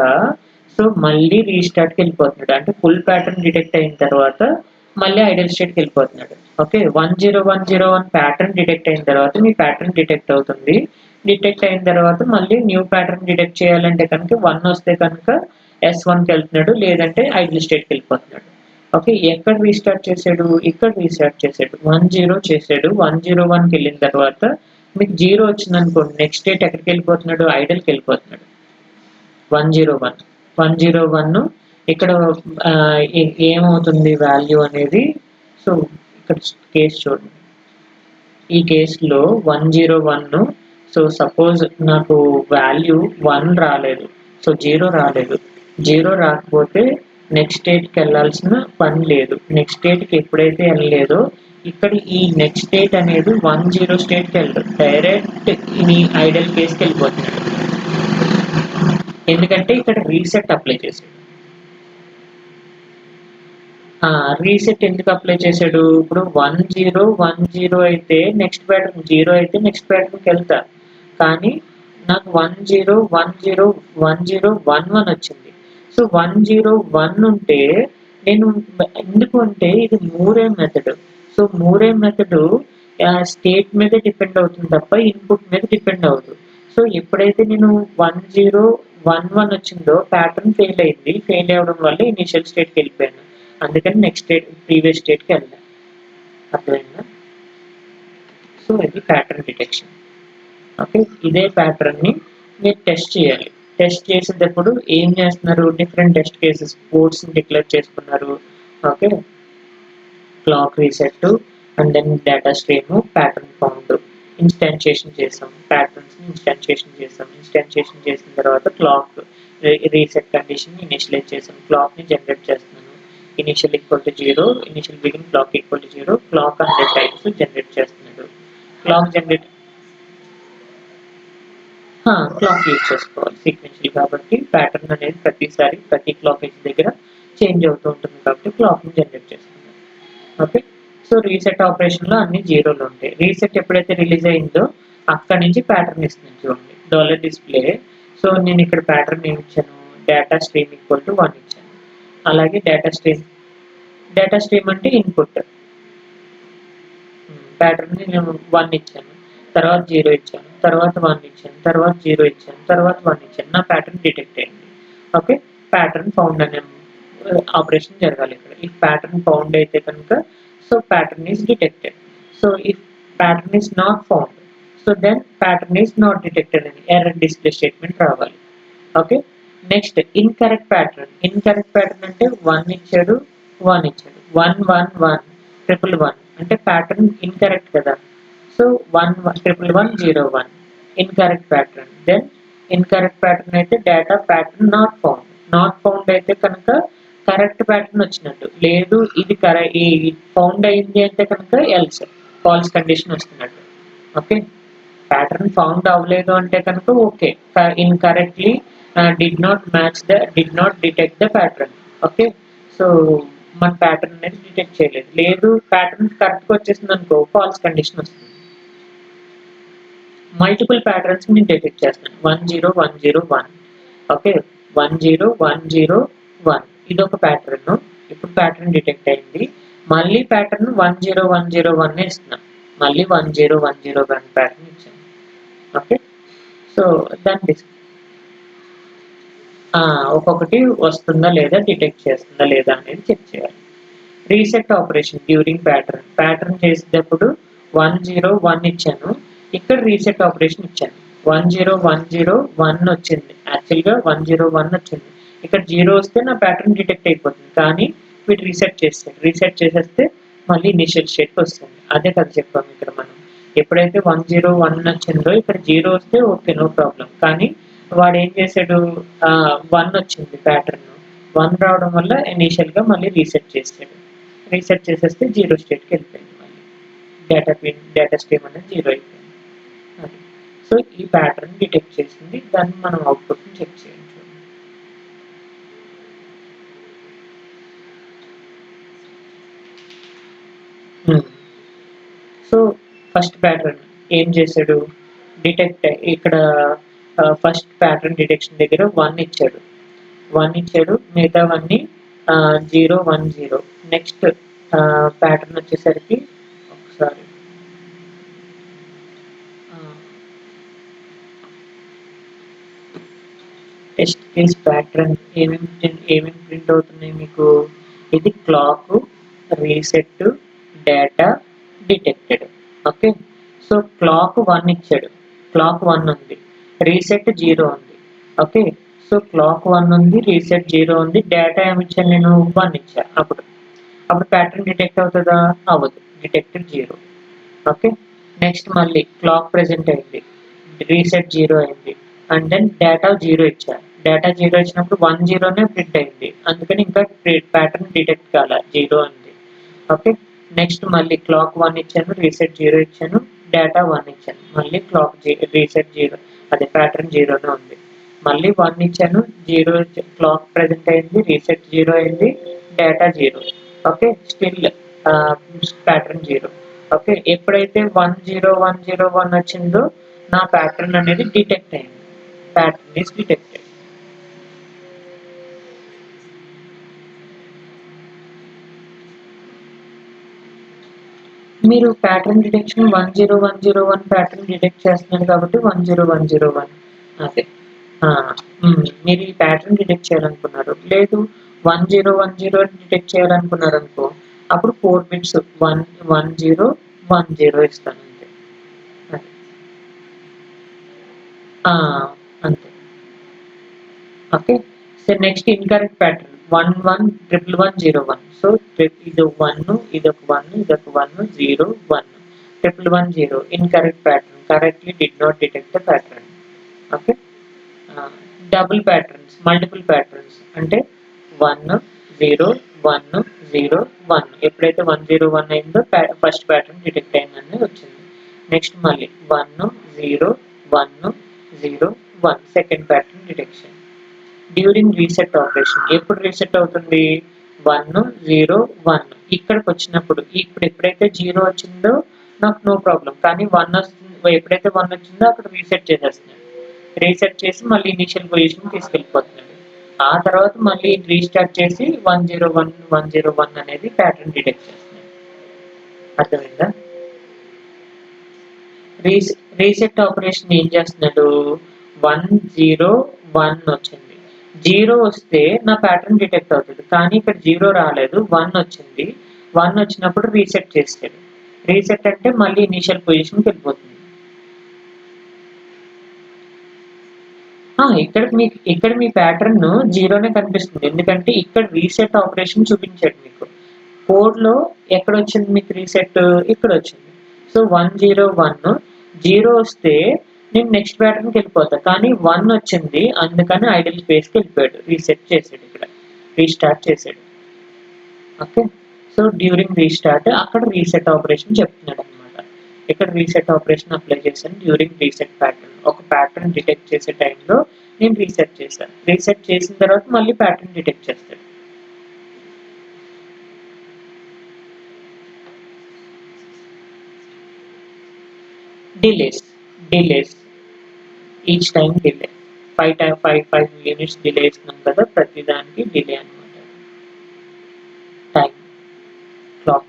సో మళ్ళీ రీస్టార్ట్కి వెళ్ళిపోతున్నాడు. అంటే ఫుల్ ప్యాటర్న్ డిటెక్ట్ అయిన తర్వాత మళ్ళీ ఐడల్ స్టేట్కి వెళ్ళిపోతున్నాడు. ఓకే. 101001 ప్యాటర్న్ డిటెక్ట్ అయిన తర్వాత మీ ప్యాటర్న్ డిటెక్ట్ అవుతుంది. డిటెక్ట్ అయిన తర్వాత మళ్ళీ న్యూ ప్యాటర్న్ డిటెక్ట్ చేయాలంటే కనుక 1 వస్తే కనుక S1కి వెళ్తున్నాడు, లేదంటే ఐడల్ స్టేట్కి వెళ్ళిపోతున్నాడు. ఓకే. ఎక్కడ రీస్టార్ట్ చేశాడు, ఇక్కడ రీస్టార్ట్ చేశాడు. 10 చేశాడు. 101కి వెళ్ళిన తర్వాత మీకు 0 వచ్చింది అనుకోండి, నెక్స్ట్ స్టేట్ ఎక్కడికి వెళ్ళిపోతున్నాడు, ఐడల్కి వెళ్ళిపోతున్నాడు. 101 ఇక్కడ ఏమవుతుంది వాల్యూ అనేది. సో ఇక్కడ కేసు చూడండి. ఈ కేసులో 101 సో సపోజ్ నాకు వాల్యూ 1 రాలేదు, సో 0 రాలేదు. 0 రాకపోతే నెక్స్ట్ స్టేట్కి వెళ్ళాల్సిన పని లేదు. నెక్స్ట్ స్టేట్కి ఎప్పుడైతే వెళ్ళలేదో ఇక్కడ ఈ నెక్స్ట్ స్టేట్ అనేది 10 స్టేట్కి వెళ్ళదు, డైరెక్ట్ ఈ ఐడల్ కేసుకి వెళ్ళిపోతున్నాడు. ఎందుకంటే ఇక్కడ రీసెట్ అప్లై చేశాడు. రీసెట్ ఎందుకు అప్లై చేశాడు, ఇప్పుడు 1010 అయితే నెక్స్ట్ ప్యాటర్న్ 0 అయితే నెక్స్ట్ ప్యాటర్న్కి వెళ్తా, కానీ నాకు 10101011 వచ్చింది. సో 101 ఉంటే నేను ఎందుకు అంటే ఇది Moore method. So Moore method state మీద డిపెండ్ అవుతుంది తప్ప ఇన్పుట్ మీద డిపెండ్ అవ్వదు. సో ఎప్పుడైతే నేను 1011 వచ్చిందో ప్యాటర్న్ ఫెయిల్ అయింది. ఫెయిల్ అవ్వడం వల్ల ఇనిషియల్ స్టేట్కి వెళ్ళిపోయాను. అందుకని నెక్స్ట్ స్టేట్ ప్రీవియస్ స్టేట్కి వెళ్ళాను. అర్థమైందా? సో ఇది ప్యాటర్న్ డిటెక్షన్. ఓకే. ఇదే ప్యాటర్న్ని మీరు టెస్ట్ చేయాలి. టెస్ట్ చేసేటప్పుడు ఏం చేస్తున్నారు, డిఫరెంట్ టెస్ట్ కేసెస్ కోడ్స్ని డిక్లేర్ చేసుకున్నారు. Okay. Clock reset and then data stream, pattern found instantiation చేసాం. ప్యాటర్న్స్ని ఇన్స్టాన్షియేషన్ చేసాం. ఇన్స్టాన్షియేషన్ చేసిన తర్వాత క్లాక్ రీసెట్ కండిషన్ ఇనిషియలైజ్ చేసాం. క్లాక్ని జనరేట్ చేస్తున్నాను. Initial equal to 0, initial begin clock equal to 0, clock 100 times generate చేస్తున్నాడు. క్లాక్ జనరేట్ క్లాక్ యూజ్ చేసుకోవాలి సీక్వెన్షియల్ కాబట్టి ప్యాటర్న్ అనేది ప్రతిసారి ప్రతి క్లాక్ ఎడ్జ్ దగ్గర చేంజ్ అవుతూ ఉంటుంది కాబట్టి క్లాక్ని జనరేట్ చేస్తున్నాడు. ఓకే. సో రీసెట్ ఆపరేషన్లో అన్ని 0లు ఉంటాయి. రీసెట్ ఎప్పుడైతే రిలీజ్ అయిందో అక్కడి నుంచి ప్యాటర్న్ ఇస్తుంది చూడండి, $డిస్ప్లే. సో నేను ఇక్కడ ప్యాటర్న్ ఏమి ఇచ్చాను, డేటా స్ట్రీమ్ ఈక్వల్ టు 1 ఇచ్చాను. అలాగే డేటా స్ట్రీమ్ అంటే ఇన్పుట్ ప్యాటర్న్ని నేను 1 ఇచ్చాను, తర్వాత 0 ఇచ్చాను, తర్వాత 1 ఇచ్చాను, తర్వాత 0 ఇచ్చాను, తర్వాత 1 ఇచ్చాను. నా ప్యాటర్న్ డిటెక్ట్ అయింది. ఓకే. ప్యాటర్న్ ఫౌండ్ అనే ఆపరేషన్ జరగాలి ఇక్కడ. ఈ ప్యాటర్న్ ఫౌండ్ అయితే కనుక so pattern is detected. So if pattern is not found so then pattern is not detected అని ఎర్రర్ డిస్ప్లే స్టేట్మెంట్ రావాలి. Okay. Next incorrect pattern. Incorrect pattern అంటే 1 ఇచ్చాడు, 1 ఇచ్చాడు, 111 111 అంటే ప్యాటర్న్ ఇన్కరెక్ట్ కదా. So 11101 incorrect pattern. Then incorrect pattern అయితే data pattern not found. Not found అయితే కనుక కరెక్ట్ ప్యాటర్న్ వచ్చినట్టు, లేదు ఇది ఫౌండ్ అయింది అంటే కనుక ఎల్స్ ఫాల్స్ కండిషన్ వస్తున్నట్టు. ఓకే. ప్యాటర్న్ ఫౌండ్ అవ్వలేదు అంటే కనుక okay, incorrectly did not detect the pattern. Okay. So మన ప్యాటర్న్ అనేది డిటెక్ట్ చేయలేదు. లేదు ప్యాటర్న్ కరెక్ట్గా వచ్చేసింది అనుకో, ఫాల్స్ కండిషన్ వస్తుంది. మల్టిపుల్ ప్యాటర్న్స్ నేను డిటెక్ట్ చేస్తాను. 10101 ఓకే. 10101 ఇది ఒక ప్యాటర్న్. ఇప్పుడు ప్యాటర్న్ డిటెక్ట్ అయింది. మళ్ళీ ప్యాటర్న్ 10101 ఇస్తున్నాం. మళ్ళీ 10101 ప్యాటర్న్ ఇచ్చాను. ఓకే. సో దాన్ని ఒక్కొక్కటి వస్తుందా లేదా డిటెక్ట్ చేస్తుందా లేదా అనేది చెక్ చేయాలి. రీసెట్ ఆపరేషన్ డ్యూరింగ్ ప్యాటర్న్ చేసేటప్పుడు 101 ఇచ్చాను, ఇక్కడ రీసెట్ ఆపరేషన్ ఇచ్చాను. 10101 వచ్చింది, యాక్చువల్గా 101 వచ్చింది. ఇక్కడ 0 వస్తే నా ప్యాటర్న్ డిటెక్ట్ అయిపోతుంది, కానీ వీటి రీసెట్ చేసేస్తే మళ్ళీ ఇనిషియల్ స్టేట్కి వస్తుంది. అదే కదా చెప్పాము ఇక్కడ మనం. ఎప్పుడైతే 101 వచ్చిందో ఇక్కడ 0 వస్తే ఓకే నో ప్రాబ్లం, కానీ వాడు ఏం చేశాడు, 1 వచ్చింది ప్యాటర్న్. 1 రావడం వల్ల ఇనీషియల్‌గా మళ్ళీ రీసెట్ చేసాడు. రీసెట్ చేసేస్తే 0 స్టేట్‌కి వెళ్ళిపోయింది మళ్ళీ. డేటా స్ట్రీమ్ అనేది 0 అయిపోయింది. అది. సో, ఈ ప్యాటర్న్ డిటెక్ట్ చేసింది. దాన్ని మనం అవుట్‌పుట్‌ని చెక్ చేయాలి. హ్మ్. సో, ఫస్ట్ ప్యాటర్న్ ఏం చేశాడు? డిటెక్ట్ ఇక్కడ ఫస్ట్ ప్యాటర్న్ డిటెక్షన్ దగ్గర 1 ఇచ్చాడు. 1 ఇచ్చాడు. మిగతావన్నీ 0, 1, 0. నెక్స్ట్ ప్యాటర్న్ వచ్చేసరికి ఒకసారి ఆహ్, టెస్ట్ కేస్ ప్యాటర్న్ ఏమేమి ప్రింట్ అవుతున్నాయి మీకు? ఇది clock, reset, data, detected. Okay. So, clock 1 ఇచ్చాడు. క్లాక్ 1 ఉంది. రీసెట్ 0 ఉంది. ఓకే. సో, క్లాక్ 1 ఉంది. రీసెట్ 0 ఉంది. డేటా ఏమిచ్చాను నేను? 1 ఇచ్చా అప్పుడు. అప్పుడు ప్యాటర్న్ డిటెక్ట్ అవుతదా? అవ్వదు. డిటెక్టెడ్ 0. ఓకే. నెక్స్ట్ మళ్ళీ క్లాక్ ప్రెజెంట్ అయింది. రీసెట్ 0 అయింది. అండ్ దెన్ డేటా 0 ఇచ్చా. డేటా 0 ఇచ్చినప్పుడు 1 0నే ప్రింట్ అయింది. అందుకని ఇంకా ప్యాటర్న్ డిటెక్ట్ కాల 0 ఉంది. ఓకే. నెక్స్ట్ మళ్ళీ క్లాక్ 1 ఇచ్చాను. రీసెట్ 0 ఇచ్చాను. డేటా 1 ఇచ్చాను. మళ్ళీ రీసెట్ 0 అదే ప్యాటర్న్ 0నే ఉంది. మళ్ళీ 1 ఇచ్చాను. 0 క్లాక్ ప్రెజెంట్ అయింది. రీసెట్ 0 అయింది. Data 0. Okay. Still pattern 0. Okay. ఎప్పుడైతే 1 0 1 0 1 వచ్చిందో నా ప్యాటర్న్ అనేది డిటెక్ట్ అయింది. Pattern is detected. మీరు ప్యాటర్న్ డిటెక్షన్ 10101 ప్యాటర్న్ డిటెక్ట్ చేస్తున్నారు కాబట్టి 10101 అదే. ఆ! మీరు ఈ ప్యాటర్న్ డిటెక్ట్ చేయాలనుకున్నారు. లేదు 1010 డిటెక్ట్ చేయాలనుకున్నారనుకో, అప్పుడు 4 బిట్స్ 1 10 10 ఇస్తాను అంతే. అది. ఆ! అంతే. Okay. So, next incorrect pattern 111101. So, ఇదొక 1, ఇదొక 1, ఇదొక 1, 0, 1. 1110 incorrect pattern. Correctly did not detect the pattern. Okay. Double patterns, multiple patterns అంటే 1, 0, 1, 0, 1. ఎప్పుడైతే 101 అయిందో ఫస్ట్ ప్యాటర్న్ డిటెక్ట్ అయిందని వచ్చింది. నెక్స్ట్ మళ్ళీ 1, 0, 1, 0, 1 second pattern detection. During reset operation ఎప్పుడు రీసెట్ అవుతుంది? 1, 0, 1 ఇక్కడికొచ్చినప్పుడు ఇప్పుడు ఎప్పుడైతే 0 వచ్చిందో నాకు నో ప్రాబ్లమ్. కానీ 1 వస్తుంది, ఎప్పుడైతే 1 వచ్చిందో అక్కడ రీసెట్ చేసేస్తున్నాడు. రీసెట్ చేసి మళ్ళీ ఇనీషియల్ పొజిషన్‌కి తీసుకెళ్ళిపోతున్నాడు. ఆ తర్వాత మళ్ళీ రీస్టార్ట్ చేసి 101, 101 అనేది ప్యాటర్న్ డిటెక్ట్ చేస్తున్నాడు. అర్థమైందా? రీసెట్ ఆపరేషన్ ఏం చేస్తున్నాడు? 1, 0, 1 వచ్చింది. 0 వస్తే నా ప్యాటర్న్ డిటెక్ట్ అవుతది. కానీ ఇక్కడ 0 రాలేదు. 1 వచ్చింది. 1 వచ్చినప్పుడు రీసెట్ చేసాడు. రీసెట్ అంటే మళ్ళీ ఇనీషియల్ పొజిషన్‌కి వెళ్ళిపోతుంది. ఇక్కడ మీ ప్యాటర్న్ 0నే కనిపిస్తుంది. ఎందుకంటే ఇక్కడ రీసెట్ ఆపరేషన్ చూపించాడు మీకు. కోడ్‌లో ఎక్కడొచ్చింది మీకు రీసెట్? ఇక్కడొచ్చింది. సో, 1, 0, 1 0 వస్తే నేను నెక్స్ట్ ప్యాటర్న్‌కెళ్ళిపోతా. కానీ 1 వచ్చింది. అందుకని ఐడిల్ స్పేస్‌కెళ్ళిపోయాడు. రీసెట్ చేసాడు ఇక్కడ. రీస్టార్ట్ చేసాడు. ఓకే. సో, డ్యూరింగ్ రీస్టార్ట్ అక్కడ రీసెట్ ఆపరేషన్ చెప్తున్నాడనమాట. ఇక్కడ రీసెట్ ఆపరేషన్ అప్లై చేశాను డ్యూరింగ్ రీసెట్ ప్యాటర్న్. ఒక ప్యాటర్న్ డిటెక్ట్ చేసే టైంలో నేను రీసెట్ చేశాను. రీసెట్ చేసిన తర్వాత మళ్ళీ ప్యాటర్న్ డిటెక్ట్ చేస్తాడు. Delays, delays each time delay. 5 units delay ఇస్తున్నాం కదా! ప్రతి దానికి డిలే అనమాట. Time clock.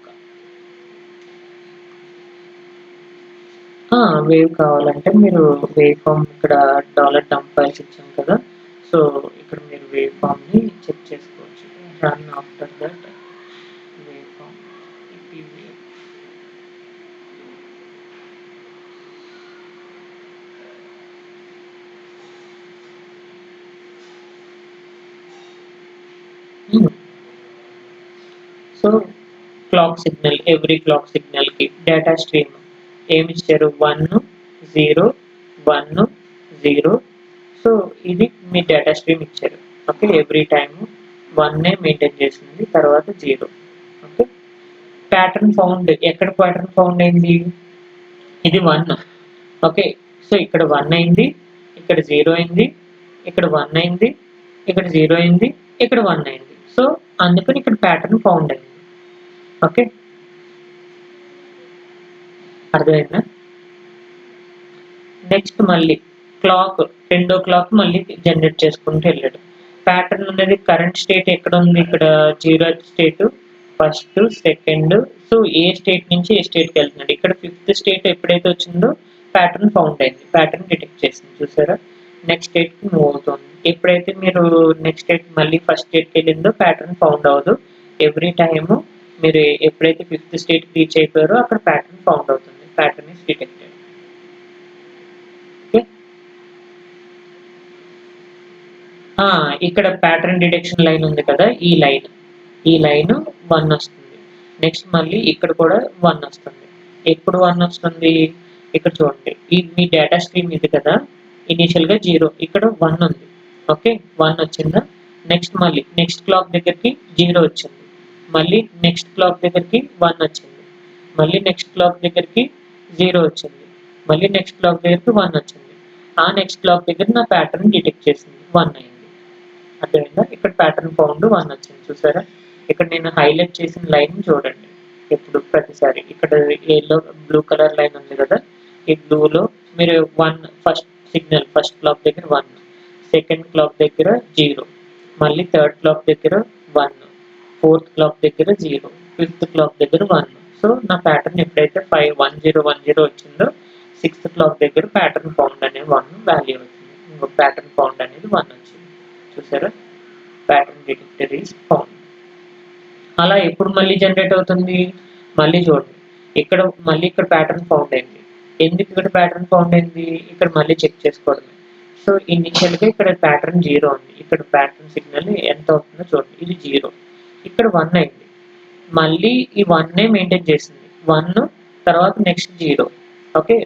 వేవ్ కావాలంటే మీరు వేవ్ ఫార్మ్ ఇక్కడ $డంప్ ఫైల్స్ ఇచ్చాం కదా! సో, ఇక్కడ మీరు వేవ్ ఫార్మ్‌ని చెక్ చేసుకోవచ్చు. Run after that wave form EPVF. Hmm. So, clock signal every clock సిగ్నల్‌కి డేటా స్ట్రీమ్ ఏమిచ్చారు? 1, 0, 1, 0. సో ఇది మీ డేటా స్ట్రీమ్ ఇచ్చారు. ఓకే, ఎవ్రీ టైమ్ 1 మెయింటైన్ చేసింది, తర్వాత 0. ఓకే, ప్యాటర్న్ ఫౌండ్, ఎక్కడ ప్యాటర్న్ ఫౌండ్ అయింది? ఇది 1. ఓకే, సో ఇక్కడ 1 అయింది, ఇక్కడ 0 అయింది, ఇక్కడ 1 అయింది, ఇక్కడ 0 అయింది, ఇక్కడ 1 అయింది. సో అందుకని ఇక్కడ ప్యాటర్న్ ఫౌండ్ అయింది. ఓకే, అర్థమైందా? నెక్స్ట్ మళ్ళీ క్లాక్, రెండో క్లాక్ మళ్ళీ జనరేట్ చేసుకుంటూ వెళ్ళాడు. ప్యాటర్న్ అనేది కరెంట్ స్టేట్ ఎక్కడ ఉంది? ఇక్కడ 0th state, first, second. So ఏ స్టేట్ నుంచి ఏ స్టేట్కి వెళ్తున్నాడు? ఇక్కడ 5th స్టేట్ ఎప్పుడైతే వచ్చిందో ప్యాటర్న్ ఫౌండ్ అయింది, ప్యాటర్న్ డిటెక్ట్ చేసింది. చూసారా? నెక్స్ట్ స్టేట్కి మూవ్ అవుతుంది. ఎప్పుడైతే మీరు నెక్స్ట్ స్టేట్ మళ్ళీ ఫస్ట్ స్టేట్కి వెళ్ళిందో ప్యాటర్న్ ఫౌండ్ అవ్వదు. ఎవ్రీ టైమ్ మీరు ఎప్పుడైతే 5th స్టేట్కి రీచ్ అయిపోయారో అక్కడ ప్యాటర్న్ ఫౌండ్ అవుతుంది, ప్యాటర్న్ ఇస్ డిటెక్టెడ్. ఇక్కడ ప్యాటర్న్ డిటెక్షన్ లైన్ ఉంది కదా, ఈ లైన్ 1 వస్తుంది. నెక్స్ట్ మళ్ళీ ఇక్కడ కూడా 1 వస్తుంది. ఎప్పుడు 1 వస్తుంది? ఇక్కడ చూడండి, మీ డేటా స్ట్రీమ్ ఇది కదా, ఇనీషియల్ గా 0, ఇక్కడ 1 ఉంది. ఓకే, 1 వచ్చిందా? నెక్స్ట్ మళ్ళీ నెక్స్ట్ క్లాక్ దగ్గరికి 0 వచ్చింది, మళ్ళీ నెక్స్ట్ క్లాక్ దగ్గరికి 1 వచ్చింది, మళ్ళీ నెక్స్ట్ క్లాక్ దగ్గరికి 0 వచ్చింది, మళ్ళీ నెక్స్ట్ క్లాక్ దగ్గరికి 1 వచ్చింది. ఆ నెక్స్ట్ క్లాక్ దగ్గర నా ప్యాటర్న్ డిటెక్ట్ చేసింది, 1 అయింది. అర్థమైందా? ఇక్కడ ప్యాటర్న్ ఫౌండ్ 1 వచ్చింది. చూసారా? ఇక్కడ నేను హైలైట్ చేసిన లైన్ చూడండి. ఇప్పుడు ప్రతిసారి ఇక్కడ ఎల్లో బ్లూ కలర్ లైన్ ఉంది కదా, ఈ బ్లూలో మీరు 1 ఫస్ట్ సిగ్నల్, ఫస్ట్ క్లాక్ దగ్గర 1, సెకండ్ క్లాక్ దగ్గర 0, మళ్ళీ థర్డ్ క్లాక్ దగ్గర 1, ఫోర్త్ క్లాక్ దగ్గర 0, ఫిఫ్త్ క్లాక్ దగ్గర 1. సో నా ప్యాటర్న్ ఎప్పుడైతే 51010 వచ్చిందో 6th క్లాక్ దగ్గర ప్యాటర్న్ ఫౌండ్ అనేది 1 వాల్యూ అవుతుంది. ఇంకొక ప్యాటర్న్ ఫౌండ్ అనేది 1 వచ్చింది. చూసారా? Pattern detector is found. అలా ఎప్పుడు మళ్ళీ జనరేట్ అవుతుంది? మళ్ళీ చూడండి, ఇక్కడ ప్యాటర్న్ ఫౌండ్ అయింది. ఎందుకు ఇక్కడ ప్యాటర్న్ ఫౌండ్ అయింది? ఇక్కడ మళ్ళీ చెక్ చేసుకోవడమే. సో ఇనిషియల్ గా ఇక్కడ ప్యాటర్న్ 0 ఉంది, ఇక్కడ ప్యాటర్న్ సిగ్నల్ ఎంత అవుతుందో చూడండి, ఇది 0, ఇక్కడ 1 అయింది, మళ్ళీ ఈ 1 మెయింటైన్ చేసింది, 1 తర్వాత నెక్స్ట్ 0. ఓకే,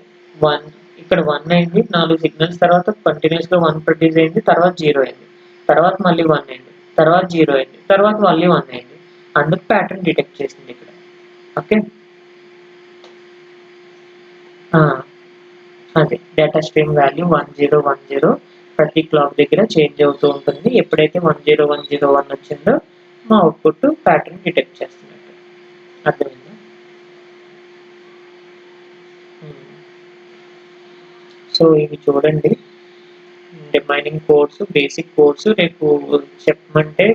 1, ఇక్కడ 1 అయింది, 4 సిగ్నల్స్ తర్వాత కంటిన్యూస్ గా 1 ప్రొడ్యూస్ అయింది, తర్వాత 0 అయింది, తర్వాత మళ్ళీ 1 అయింది, తర్వాత 0 అయింది, తర్వాత మళ్ళీ 1 అయింది. అందుకు ప్యాటర్న్ డిటెక్ట్ చేసింది ఇక్కడ. ఓకే, అదే డేటా స్ట్రీమ్ వాల్యూ 1010 ప్రతి క్లాక్ దగ్గర చేంజ్ అవుతూ ఉంటుంది. ఎప్పుడైతే 10101 వచ్చిందో మా అవుట్పుట్ ప్యాటర్న్ డిటెక్ట్ చేస్తున్నట్టు. అర్థమైందా? సో ఇవి చూడండి, మైనింగ్ కోడ్స్, బేసిక్ కోడ్స్. రేపు చెప్పమంటే